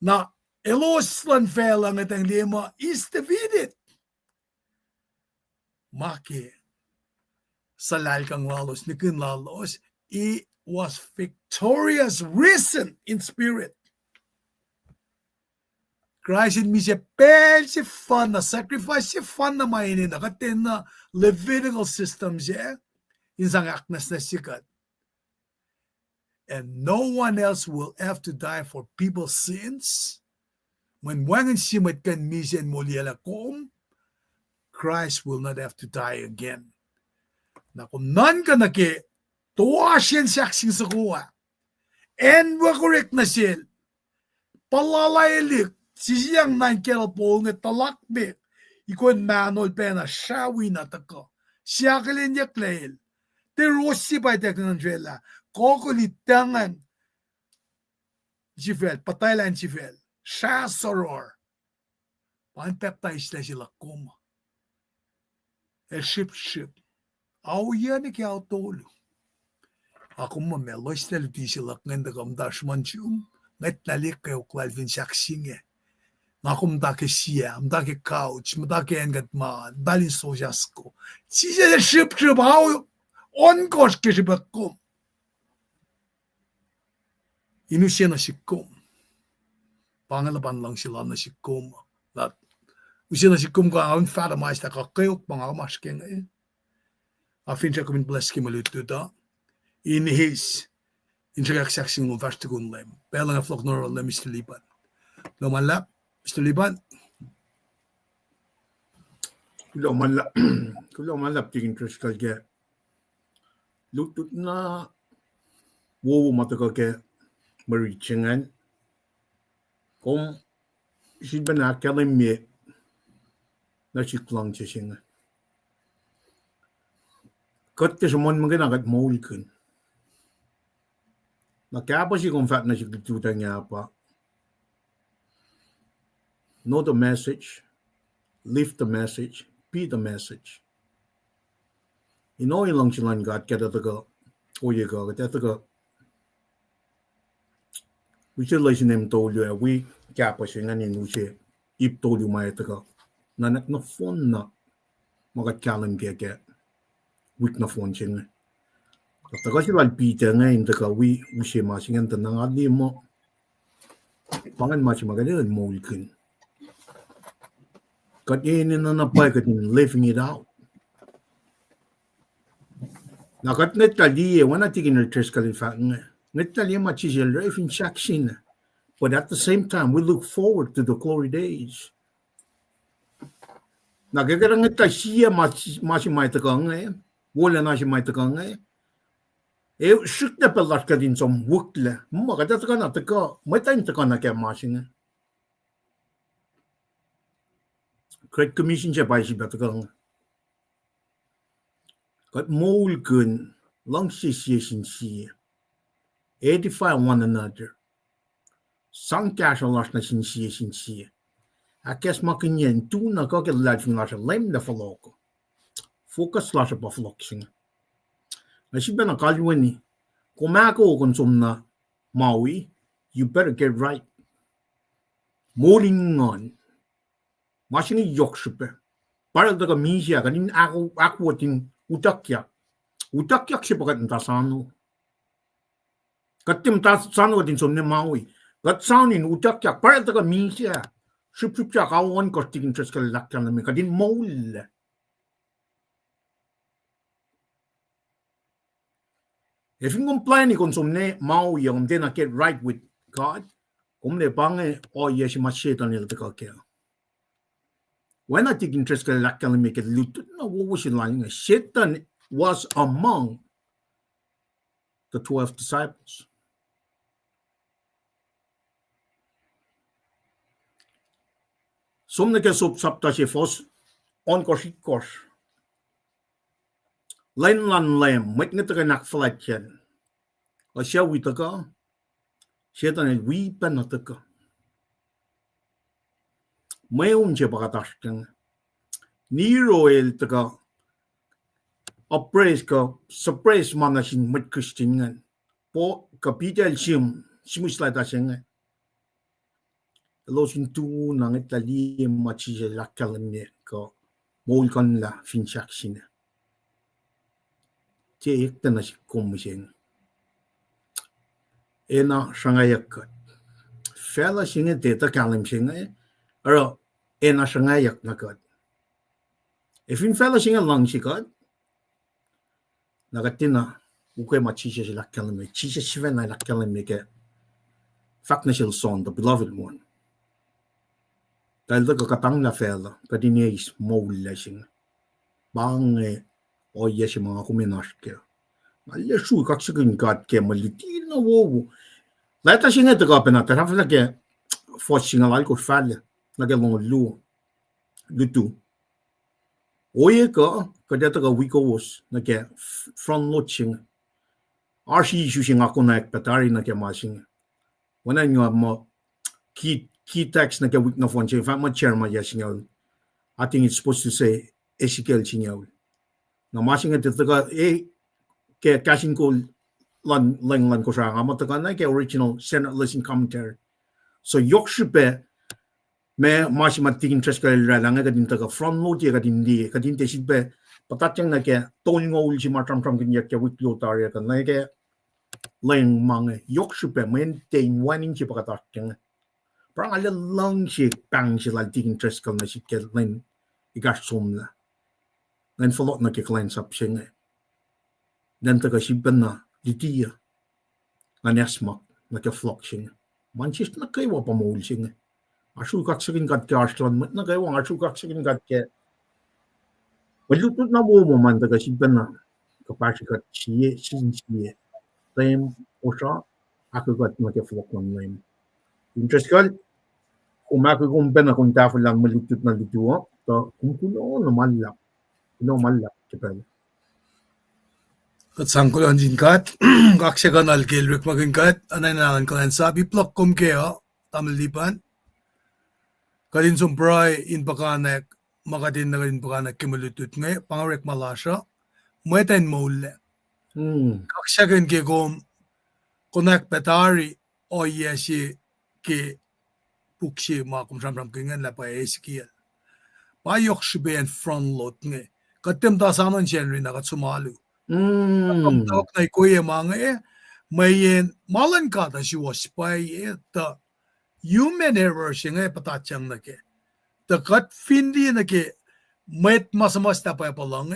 Na, eloslan felang at ang lema is defeated. Maki, salal kang lalos, nikin lalos, was victorious, risen in spirit. Christ in misa pel sefanna, sacrifice sefanna mainin na katin na Levitical systems in sang aknas na sikat. And no one else will have to die for people's sins. When wangan simat kan misa en moliela kom, Christ will not have to die again. Na kung nan ka na ke tuwasyan saksing sa kuwa. En wakorek na sil. Palalayalik. Sisiyang nang kelpo ng talakbe. Ikon manol pena shawi na tako. Siya kalin yaklail. Terosi pa itak ng Andrela. Kokolitangan. Jifel. Pataylan jifel. Siya soror. Pantaptay sila kuma. Ship. Aolla ni kaya tolo. Ako mamelos na luti sila nganda kamdash manchum. Ngat nalik kayo klalvin saksing Ngakum dake siya, mdake couch, mdake engat man, balin sojasko. Siya ship how on course kishibakum. Inusya na sikum. Pangalaban lang sila na sikum. Usya na sikum ka ang faramais na kakayok mga kamasking Afin siya kumin bless kimaluto da. In his interaksaksin ng vastagun lem. Pelang aflok noro lem istilipan. Lumalap, istilipan. kulo man lap tigin tres kalge lutut na wo mataka ke marichingan kom sibana kalemme na siklang chisinga katte somon magana gat molkun na kapa si kom fat na siklututa nga pa know the message, live the message, be the message. Ilang silang gat kaya taga oye ka kaya taga we should listen him told you we kapa siya nga ninusi ip told you maya taga na phone na magat kalam kaya week na phone siya nga taga sila pita nga yung taga we siya masingan tanang adi mo pangan masih magaling mo ulkin kat ini na napay kat living it out. Nakat netali wana tigin retres kalin fa netali machisel life in shakshin. But at the same time we look forward to the glory days. Nagagarang netasiya masi mai takang wala na si mai takang shukta pelat kadin som wukle magada takana taka mai time takana kya masin Great Commission siya pa siya batakang kat molgun lang siya edify one another sang kya siya las na siya akas makinyen tu na ka life na siya lem na faloko focus la siya pa falok siya na siya na kalwani kumako konsum na Maui you better get right moling on Masing yokshupe. Para daga misia kanin aku tin utakyak sipagat ntasano. Katim tasano din somne Maui. Kat sanin utakyak para daga misia. Sup kawan kostigin tres kalakyan na kadin maul. If you complain kon somne Maui yung din na get right with God, kumne bange yes masyetan nila takakya. When I take interest in that can make it loot, no, what was it like? Satan was among the 12 disciples. Some nigga subsapta she fos on koshikos. Len lan lem, make nitaga akfalye. A shall we taka? Satan is weep and nataka. Mayon siya pakataskan. Nero el taka appraise ka surprise man na sin mat Christian nga. Po kapitel simuslay ta siya nga. Losin tu nang itali machi siya lakalan niya ka molkan la finchak siya. Tiya ikta na siya kumising. Ena sangayak ka. Fela siya nga teta kalim siya nga Aro, ena siya ngayak na kad. If in fella siya lang siya kad, nagatina, ukay machisya siya lakkalame, chisya siya na lakkalame ke, fak na siya son, the beloved one. Dahil daga katang na fella, kadiniya is mawla siya. Bang oya siya mga kuminas ke. Alya suy kak siya kad ke, maliti na wowo. Laita siya nga daga pinata, hafla ke, fos siya nga lalko falla. Nagalong lutu. Oye ka kadeta ka kowos nage front loaching. Arshi shusing ako na ekpatari nage masing. Wana nyo mo key text nage week na phone ching. In fact, my chair ma yasing. I think it's supposed to say Ezekiel ching. Na masing ito ka ke kasing ko lan ko siya. Amata ka na ke original Senate Listen Commentary. So yokshupe मैं मासी मत्ती interest कर रहा है कदिन तक from no जे कदिन ते सिबे पता चंग ना के तोन ngol si matram from kin yak wik lo tar kan na ke leng mang yok super men te waning si pakata chang prang ala long si pang si la ti interest kan na si ke len igas som la len follow na ke klein sap sing dan ta ka si ben na ditia anesma na ke flock sing manchist na kai wa pa mol sing Asu kaksakin kat ke Arslan mat na kayo ang asu kaksakin kat ke Malutut na mo man taga siban na kapasikat siye sin siye. Time usa ako gat magka-flock ng lime. Interest kal kung makikumpena kung tafel lang malutut na lutuo, to kung kuno na malak. Kuno malak kapal. Kat sangkulan jinkat, kaksyakan alkelwek magingkat, anay na lang kanan sabi plok kumkeo, tamalipan. Kadin sumpray in pakanek, makadin na rin pakanek kimalutut ngay, pangarek malasya, mwet mole. Kaksyakan ke kom, konek petari, o yesi ke puksi makum samram kingan la pa eskiel. Payok shibe and front load ngay. Katim ta saman siya rin nakatsumalu. Tawag na ikuya mga mayen malan ka ta suwohs pay ta human error siya nga patatyang na ke. Ta kat findi na ke mwet masamas na pa lang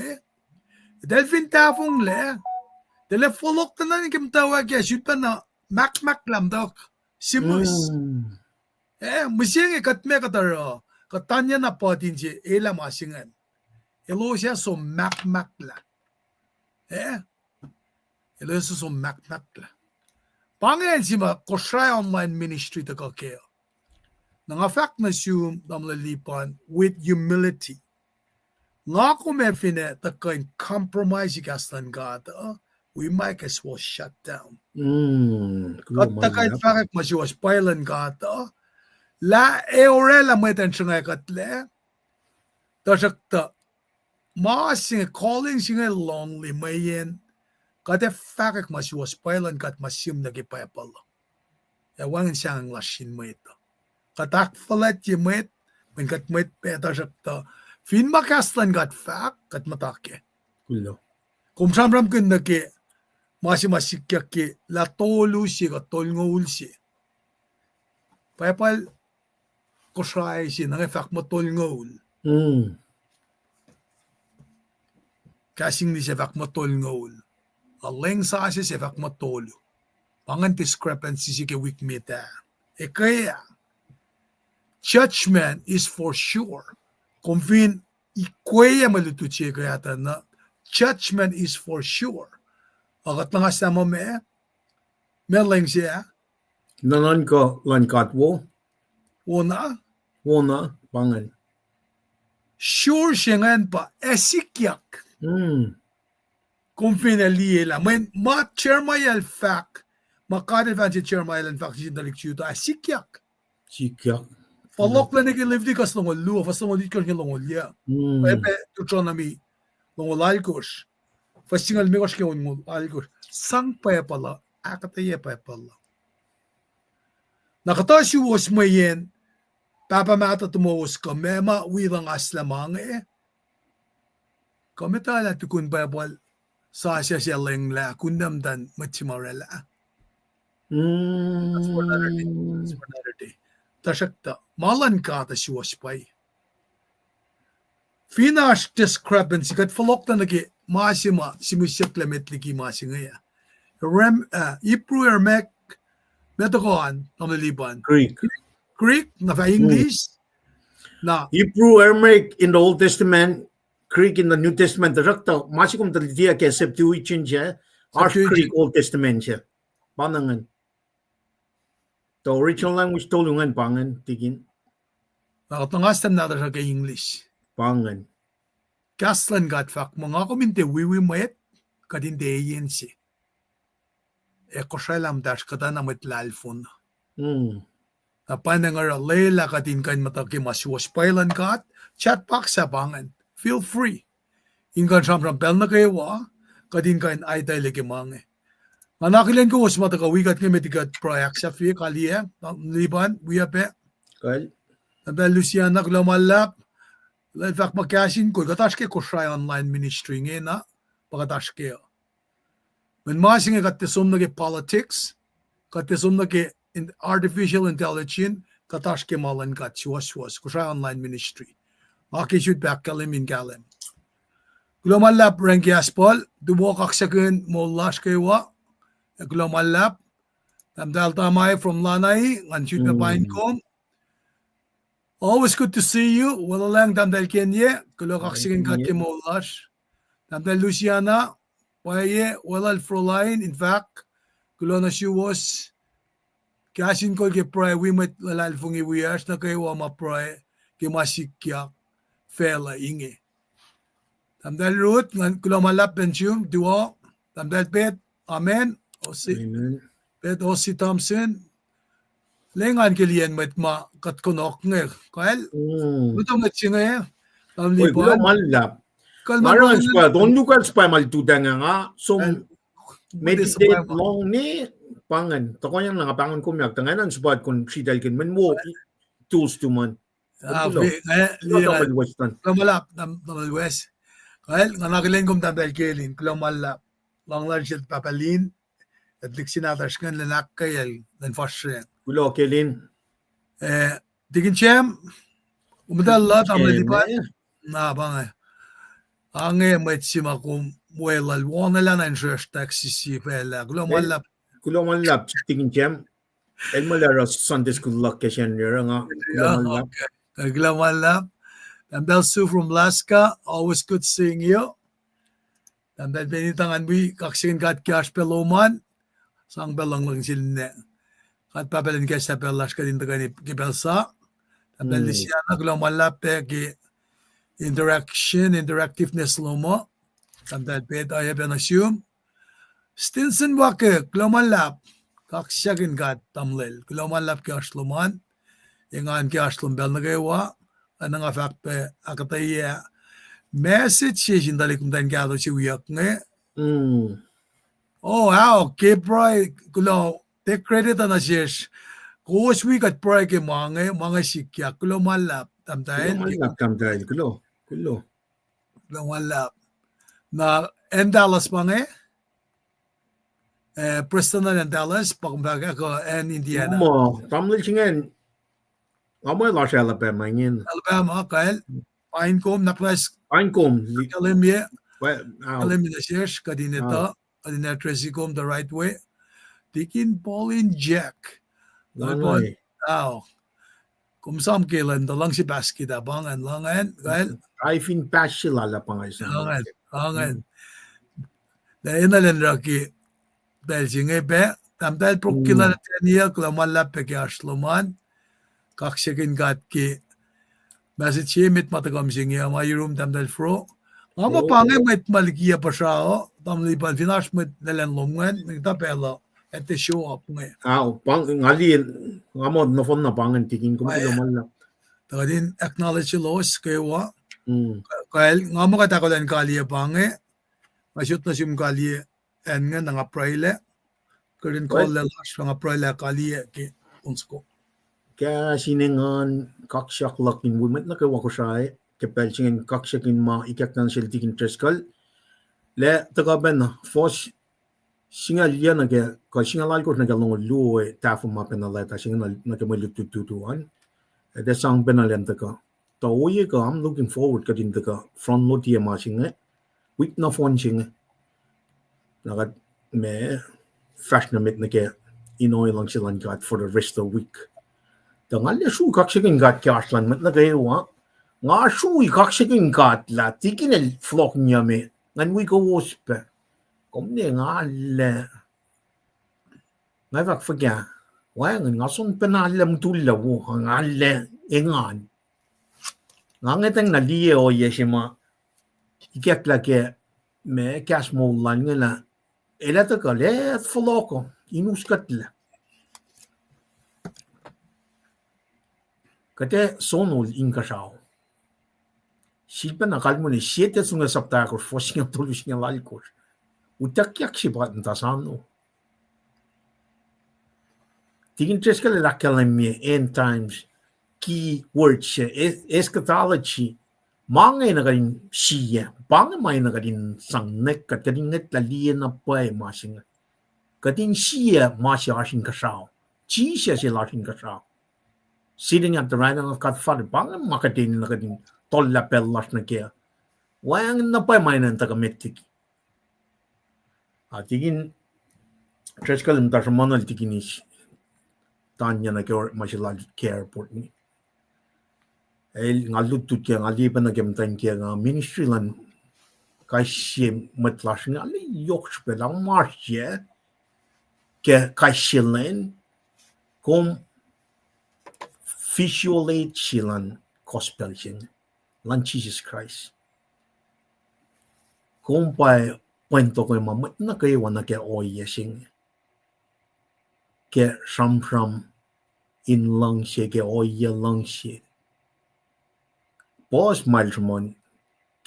Dahil fintafong le. Dahil folok na na kim tawag ya pa na mak lam daw. Simus. Musyeng katme kataro. Katanya na po din siya ela masingan. Elo siya so mak la. Elo siya so mak la. Pangayan siya kosray online ministry ta kakeo. Nangafak na siya namlalipan with humility. Nga kung may fine ta kain compromise ikastan gata, we might as well shut down. Kat ta kain fakak masiwas pailan gata, la eorela may tan siya nga katle, ta sakta, maasing calling siya nga lonely mayen, kate fakak masiwas pailan kat masim nagipayapal. Ewangan siya ang lasin mo ito. Kat akfalye yung mwet, man kat mwet peta sakta, fin makastan gat fak kat matake. Kulo. Kung samram kun na ke, masikyak ke, la tolu si kat tolngol si. Payapal, kusay si, nang fak mo tolngol. Kasing ni si fak mo tolngol. Aleng sa si fak mo tolu. Pangan discrepancy si ke weak meta. Kaya, judgment is for sure. Kung fin ikuya malutuchi kaya na judgment is for sure. Akat lang asa mo me lang siya. Nanan ko lankat wo. Una, Pangan. sure siya ngayon pa esikyak. Kung fin aliyela. Ma chermayal fak. Makadifan si chermayal fak si daliksyuta esikyak. Sikyak. Falok lang naging di kas longol luwa, fast longol di kas longol ya. Pepe tutron nami longol alkos. Fast singal mi kas longol alkos. Sang pa pala, akataya pa pala. Nakata suwohs mo yen, papa mata tumawos ka, mema wirang aslamang Kami tala tukun pa pala, sa siya siya lang la, kundamdan machimarela. That's for another day. Tashakta, malan ka ta suwohs pay. Finash discrepancy, kat falok na nagi, masima, simusyak lamit ligi masingaya. Ipru ermek, metokoan, namaliban. Greek, na fa English, na. Hebrew, Aramaic in the Old Testament, Greek in the New Testament, tashakta, masikum talidia ke Septuagint siya, Greek Old Testament siya. Panangan. The original language tolungan pangan tigin. Nakatangastan na siya kay English. Pangan. Kaslan gat fak mga kominte wiwi mwet kadinde yen si. Ko shalam dash kada na met lalfon. Panangar lela kadin kan mataki masuwohs pailan kat chat box sa pangan. Feel free. Ingan samram bel na kayo kadin kan ay tayo lagi mange. Manakilan ko was matakawigat ng medigat proyak sa fiye kaliya, liban, wiyape. Kal. Nabel Luciana klamalap, in fact makasin ko, katashke ko siya online ministry ngayon na, pagkatashke. When masing katisum na politics, katisum na artificial intelligence, katashke malan kat Suwoswos, ko siya online ministry. Makishoot back kalim in kalim. Klamalap rengki aspol, duwakak sa kun mo lash kayo Glomalap, tamdal tamay from Lanay, lanchut na pain ko. Always good to see you. Wala lang tamdal Kenya. Kweok aksingin kat kemolash. Tamdal Luciana. Paye wala Fräulein. In fact, kweok na Suwoswos. Kasin ko ke pray we met lalal fungi wias na kayo ma pray ke masikya fela inge. Tamdal Ruth ngan kweok malap pensium duo. Tamdal Pet. Amen. Osi Pet Osi Thompson. Lengan kilian met ma kat konok nge. Kael. Betul met singa. Oi, kulo malap. Maran spa, don't you guys spa mal tu nga so meditate long ni pangan. Tokonya nga pangan ko miyak tanganan spa kun sidal kin men mo tools to man. Malap tamal west. Kael nga nakilen kum tabel kelin kulo malap. Long large papalin at liksinatas kan lanak kayal dan fasre. Kulo kelin. Digin chem umdalla tamal lipat na bangay. Ange met sima kum muelal wona lana interest taxi si pela kulo malap digin chem. El malaro Sunday school location nga kulo malap. I'm Sue from Alaska. Always good seeing you. And then benitangan we kaksin kat cash peloman sang belang lang silne. Kat papelin ka sa pelas ka din tagani kipelsa. And then lisiana kulo malap ki interactiveness lomo. And then pet I have an assume. Stinson wake kulo malap kaksyakin kat tamlel. Kulo malap ki asloman. Ingan ki aslom bel nagawa. Anang afak pe akataya message shin dali kum dan gado si wiyak nge. Oh wow, ke pray kulo take credit na shesh. Kowos we kat pray ke mga sikya kulo malap tamtahin. Kulo malap. Na en Dallas mange. Preston and Dallas pagbaga ko en Indiana. Tamlil singen. Amoy Los Alabama ngin. Alabama kael Pinecombe naklas Pinecombe Columbia. Well, Columbia shesh kadineta kadina Tresikom the right way. Tikin Pauline Jack. Lanay. Kumsam kailan da lang si basket abangan langan kael. I fin pacl ala pangay sa. Langan. Dahil na lang raki dahil singepe tamdal prokila tenia klamala peke asloman. Kaksekin kat ki message mit matagam singi mayroom tamdal fro. Ama pange met malikia pasao tamli pan finash met dalan longan nagta pela at the show up nge. Pang ngali ngamod no fon na pangan tikin ko mala. Tadin acknowledge loss kaywa. Kael ngamo kata ko dan kaliya pange. Masyut na sim kaliya en nga nga praile. Couldn't call the last nga praile kaliya ki unsko. Kaya siningan kaksak lakin women na kawa ko siya kapel singen kaksakin ma ikak nan sila tikin treskal le tagaben na fos singal yan na kaya singal alkos na galong luwe tafo ma penaleta singal na kaya may lutututuan ede sang penalen taka taoye ka I'm looking forward ka din taka front load tiya ma singa week na phone singa nakat me fashionamit na kaya inoy lang silang kat for the rest of the week. Tangal ya su kaksakin gat kyaslan mat na kayo nga su kaksakin gat la tikin el flock niya me ngan wi kowos pe komne nga le nga vak fagya wa nga son penalam tulawo nga le engan nga ngetang na liye o yeshima ikyak la ke me kas mo lan nga elata ka le floko inuskat la kate sonol inkasao. Silpa na kalmo ni 7 sunga saptakos fosing tulus niya lalkos. Utakyak si bat ntasano. Tingin tres ka lalakalam niya end times key words siya eschatology. Mangay na karin siya. Bangay na karin sangnek kat karingat laliyan na pa'y masing. Katin siya masya asing kasao. Chi siya sila asing kasao. Sitting at the right of Godfather, bang makatin na kadin tolla pellas na kaya. Wang na pa may nang tagametik. Tigin tres kalim ta sa manal tiginis tanya na kaya masyalal care airport ni. El ngalutut ke ngali pa nagem tan ke nga ministry lan kai sim matlash ngali yok spe lang marche ke kai shilen kom visually chilan gospel jing lan Jesus Christ. Kom pai pwen to ko ma na ke wana ke oye sing ke sham in lang she ke oye lang she. Boss Maltramon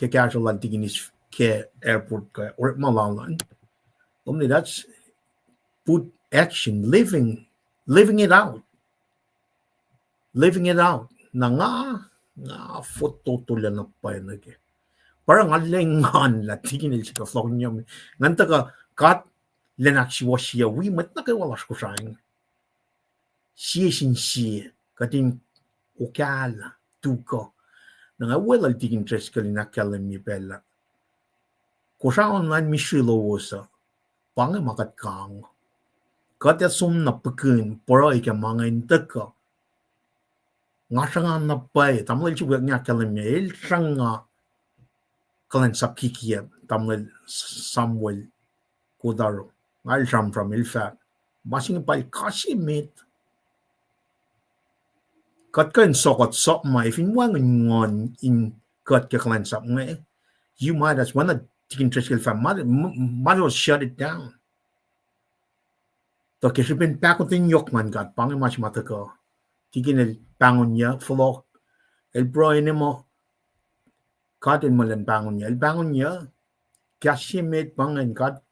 ke casual antiginis ke airport ka or malalan. Only that's put action, living it out. Living it out. Na nga photo tulan na pa na ke. Parang alengan la tiginil si ka flog niya. Nganta ka kat lenak si wasya wi mat na kay walas ko sayang. Siya sin siya katin ukala tuko. Nga wala tigin tres ka linakalam ni Bella. Kusaon nan mi Suwoswos pang makat kang. Kata sum na pekun pora ika mga inteka. Nga sanga na pay tamlay chuwag niya kalam niya el sanga kalan sa kikiya tamlay Samuel Kudaro. Nga el sam from ilfat. Masing pal kasimit. Kat kan sokot sok ma if in wang ngon in kat ka kalan sa nga you might as well not taking tricycle from might as shut it down. To kasi pin pakutin yok man kat pang mas mata ko. Tigin el bangon niya flok el bro mo kat el malan bangon niya kasi met bangan kat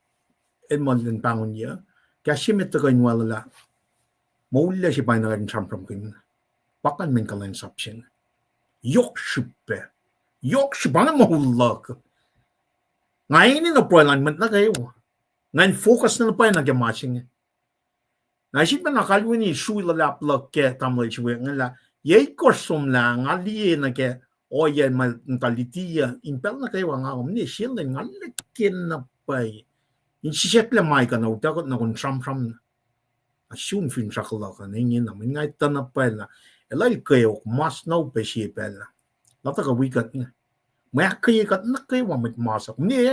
el malan bangon niya kasi met to kan wala maulla si pa na rin sampram kin pakan men kalan sapsin yok shippe na mahulak ngayon na appointment na kayo ngayon focus na pa na gamasing naisip na nakalwin ni suilalap ke tamlay siwe ngala yay korsum la ngali na ke oye mentalitiya impel na kayo nga ni shilin ngalikin na pay in siset la mai ka na utakot na kun sam asyun fin sakala ka ningin na ngay tanapay na elay Kweok mas na upesi pela lata ka wikat nga maya kayikat na kayo wamit masak ni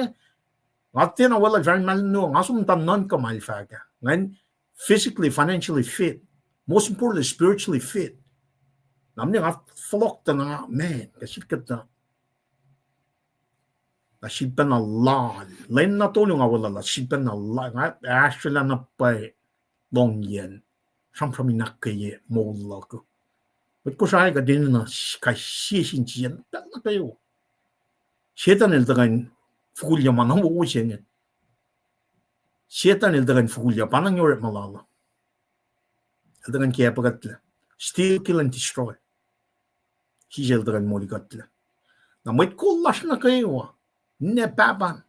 atin na wala dyan mal no ngasum tanan ka malfaga ngayon physically financially fit most importantly spiritually fit namni nga flok ta na man kasi kata nasipan na lal lain na tulong nga wala nasipan na lal nga actually na pa long yen samsam inakaye mo lako Ba't ko sa ka din na kasi sinsiyan na kayo. Setan ildagan fugulya manang uusin. Setan ildagan fugulya panang yoret malala. Ildagan kaya pagatla. Steal, kill, and destroy. Siya ildagan mo ligatla. Na may kulas na kayo. Ne papan.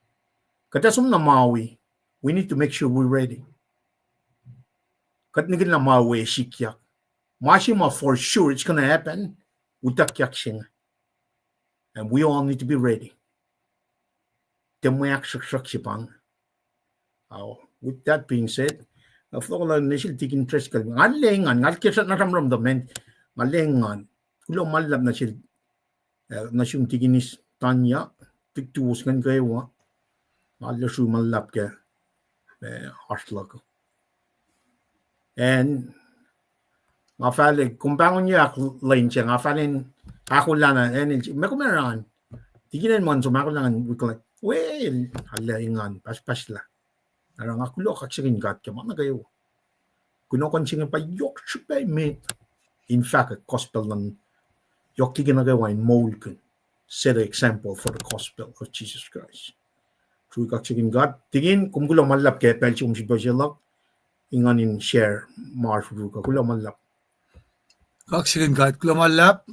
Katasum na mawi. We need to make sure we're ready. Kat nigil na mawi sikyak. Mashima for sure it's gonna happen. Utak yaksing. And we all need to be ready. With that being said, after initial taking interest ka ngalengan ngalkesa na ramramdamen ngalengan kulo malab na sil na siyong tiginis tanya tiktuos ngan kayo malo su malab ka aslak and mafale kumbangon niya lain siya ngafalin ako lang na energy makumeran tiginan mo so makulangan well halaingan pas la narang ako lo kaksingin gat ka mana kayo kuno konsingin pa yok chupe me in fact a gospel ng yok ginagawa in mold kun set an example for the gospel of Jesus Christ true kaksingin gat tingin kumgulo malap kaya pelsi umsibasilak inganin share mars ka kulo malap Kaksikin kat kulamalap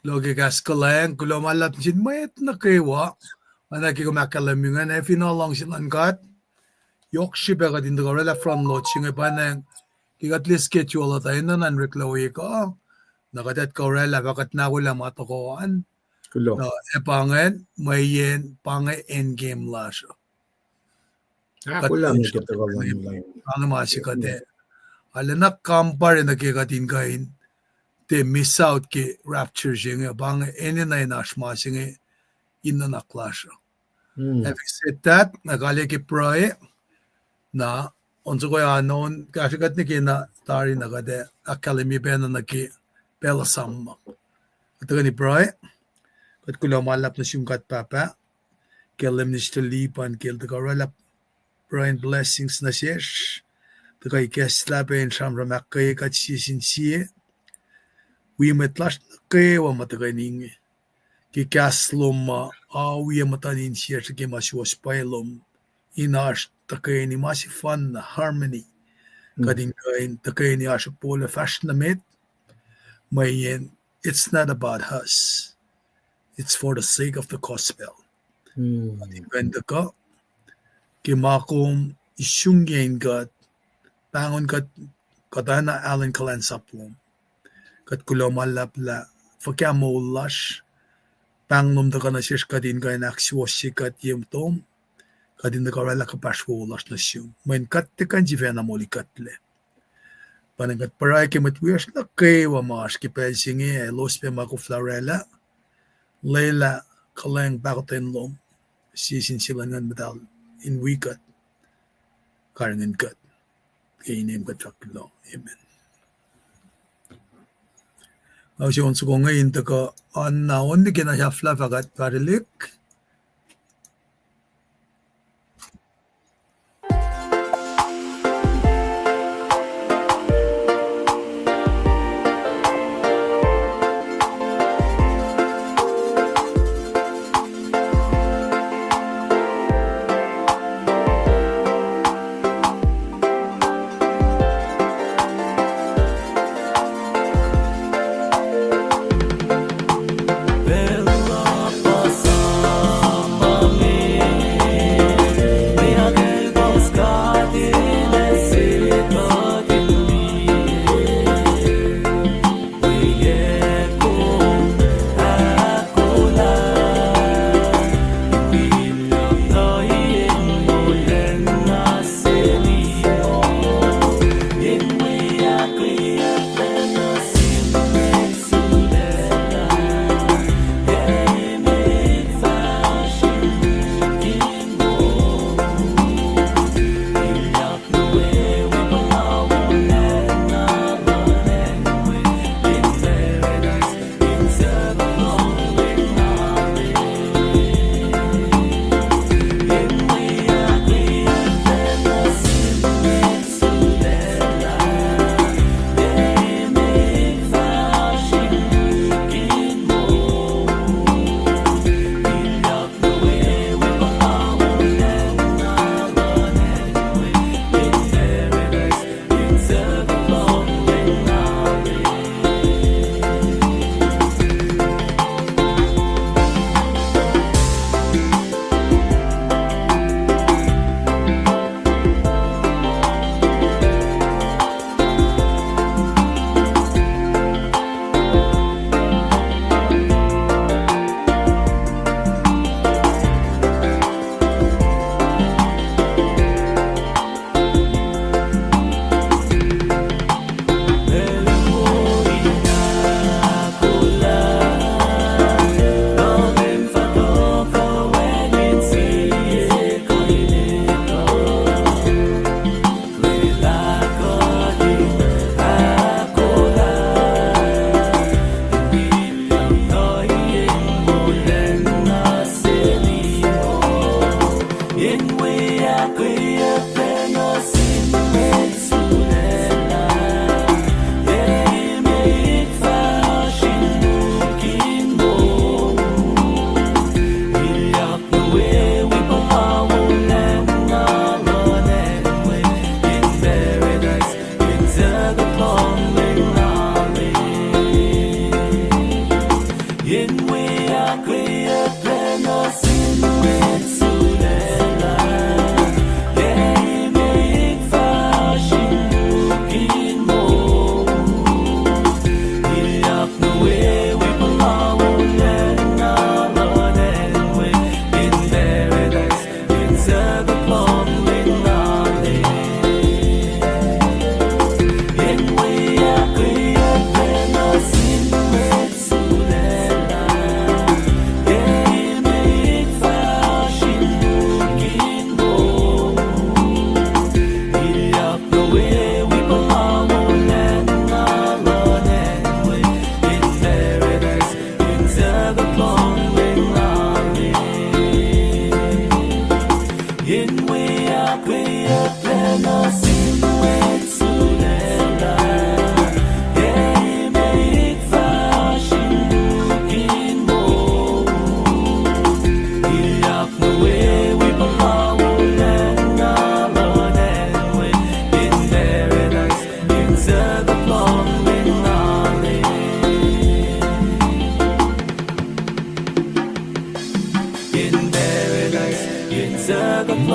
logi kas kaleng kulamalap sin mwet na kewa ana ki kumakalamyungan e finalong silan kat yok shibe kat into rela from lot singa paneng ki kat list schedule tayo na nanreklawi ko nakatat ko rela bakat na ko lang matokoan kulo pangen mayen pange end game laso ako lang ito ko lang ang masikate alanak kampare na kikatin kain they miss out ke rapture jinge bang any na nashma jinge in na clash. Having said that, nagale ke pray na onzo ko anon kashigat ni kina tari nagade academy ben na ki bela sam. Ataga ni pray kat kulo malap na simkat papa kelem ni stelipan kel the garala pray blessings na shesh the kai kesla ben shamra makkay kat sisin sie we metlash kwewa mataga ningi ki kasloma we matanin shesh ke maswas pailom inash takay ni masi fun harmony kading kain takay ni asha pole fashion met mayen it's not about us, it's for the sake of the gospel. When the ka kimakom isyungyen kat pangon kat katana Alan kalan saplom kat kulomalapla fakyamoulash pangnom da kana shesh kadin kain aksiwosi kat yemtom kadin da karala kapashwolash na siyum when kat te kanjivena moli katle panangat paray ke matwiyash na kwewa maash ki pelsingi los pe mako florella Leila kaleng bakoten lom sisin silangan medal in wikat karangan kat kay name kat faklo amen. Kasi onso ko ngayon taka na ondi kinahafla fagat parilik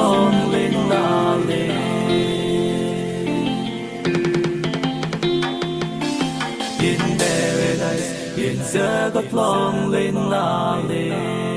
long ling la ling. In paradise, in circle long ling la ling.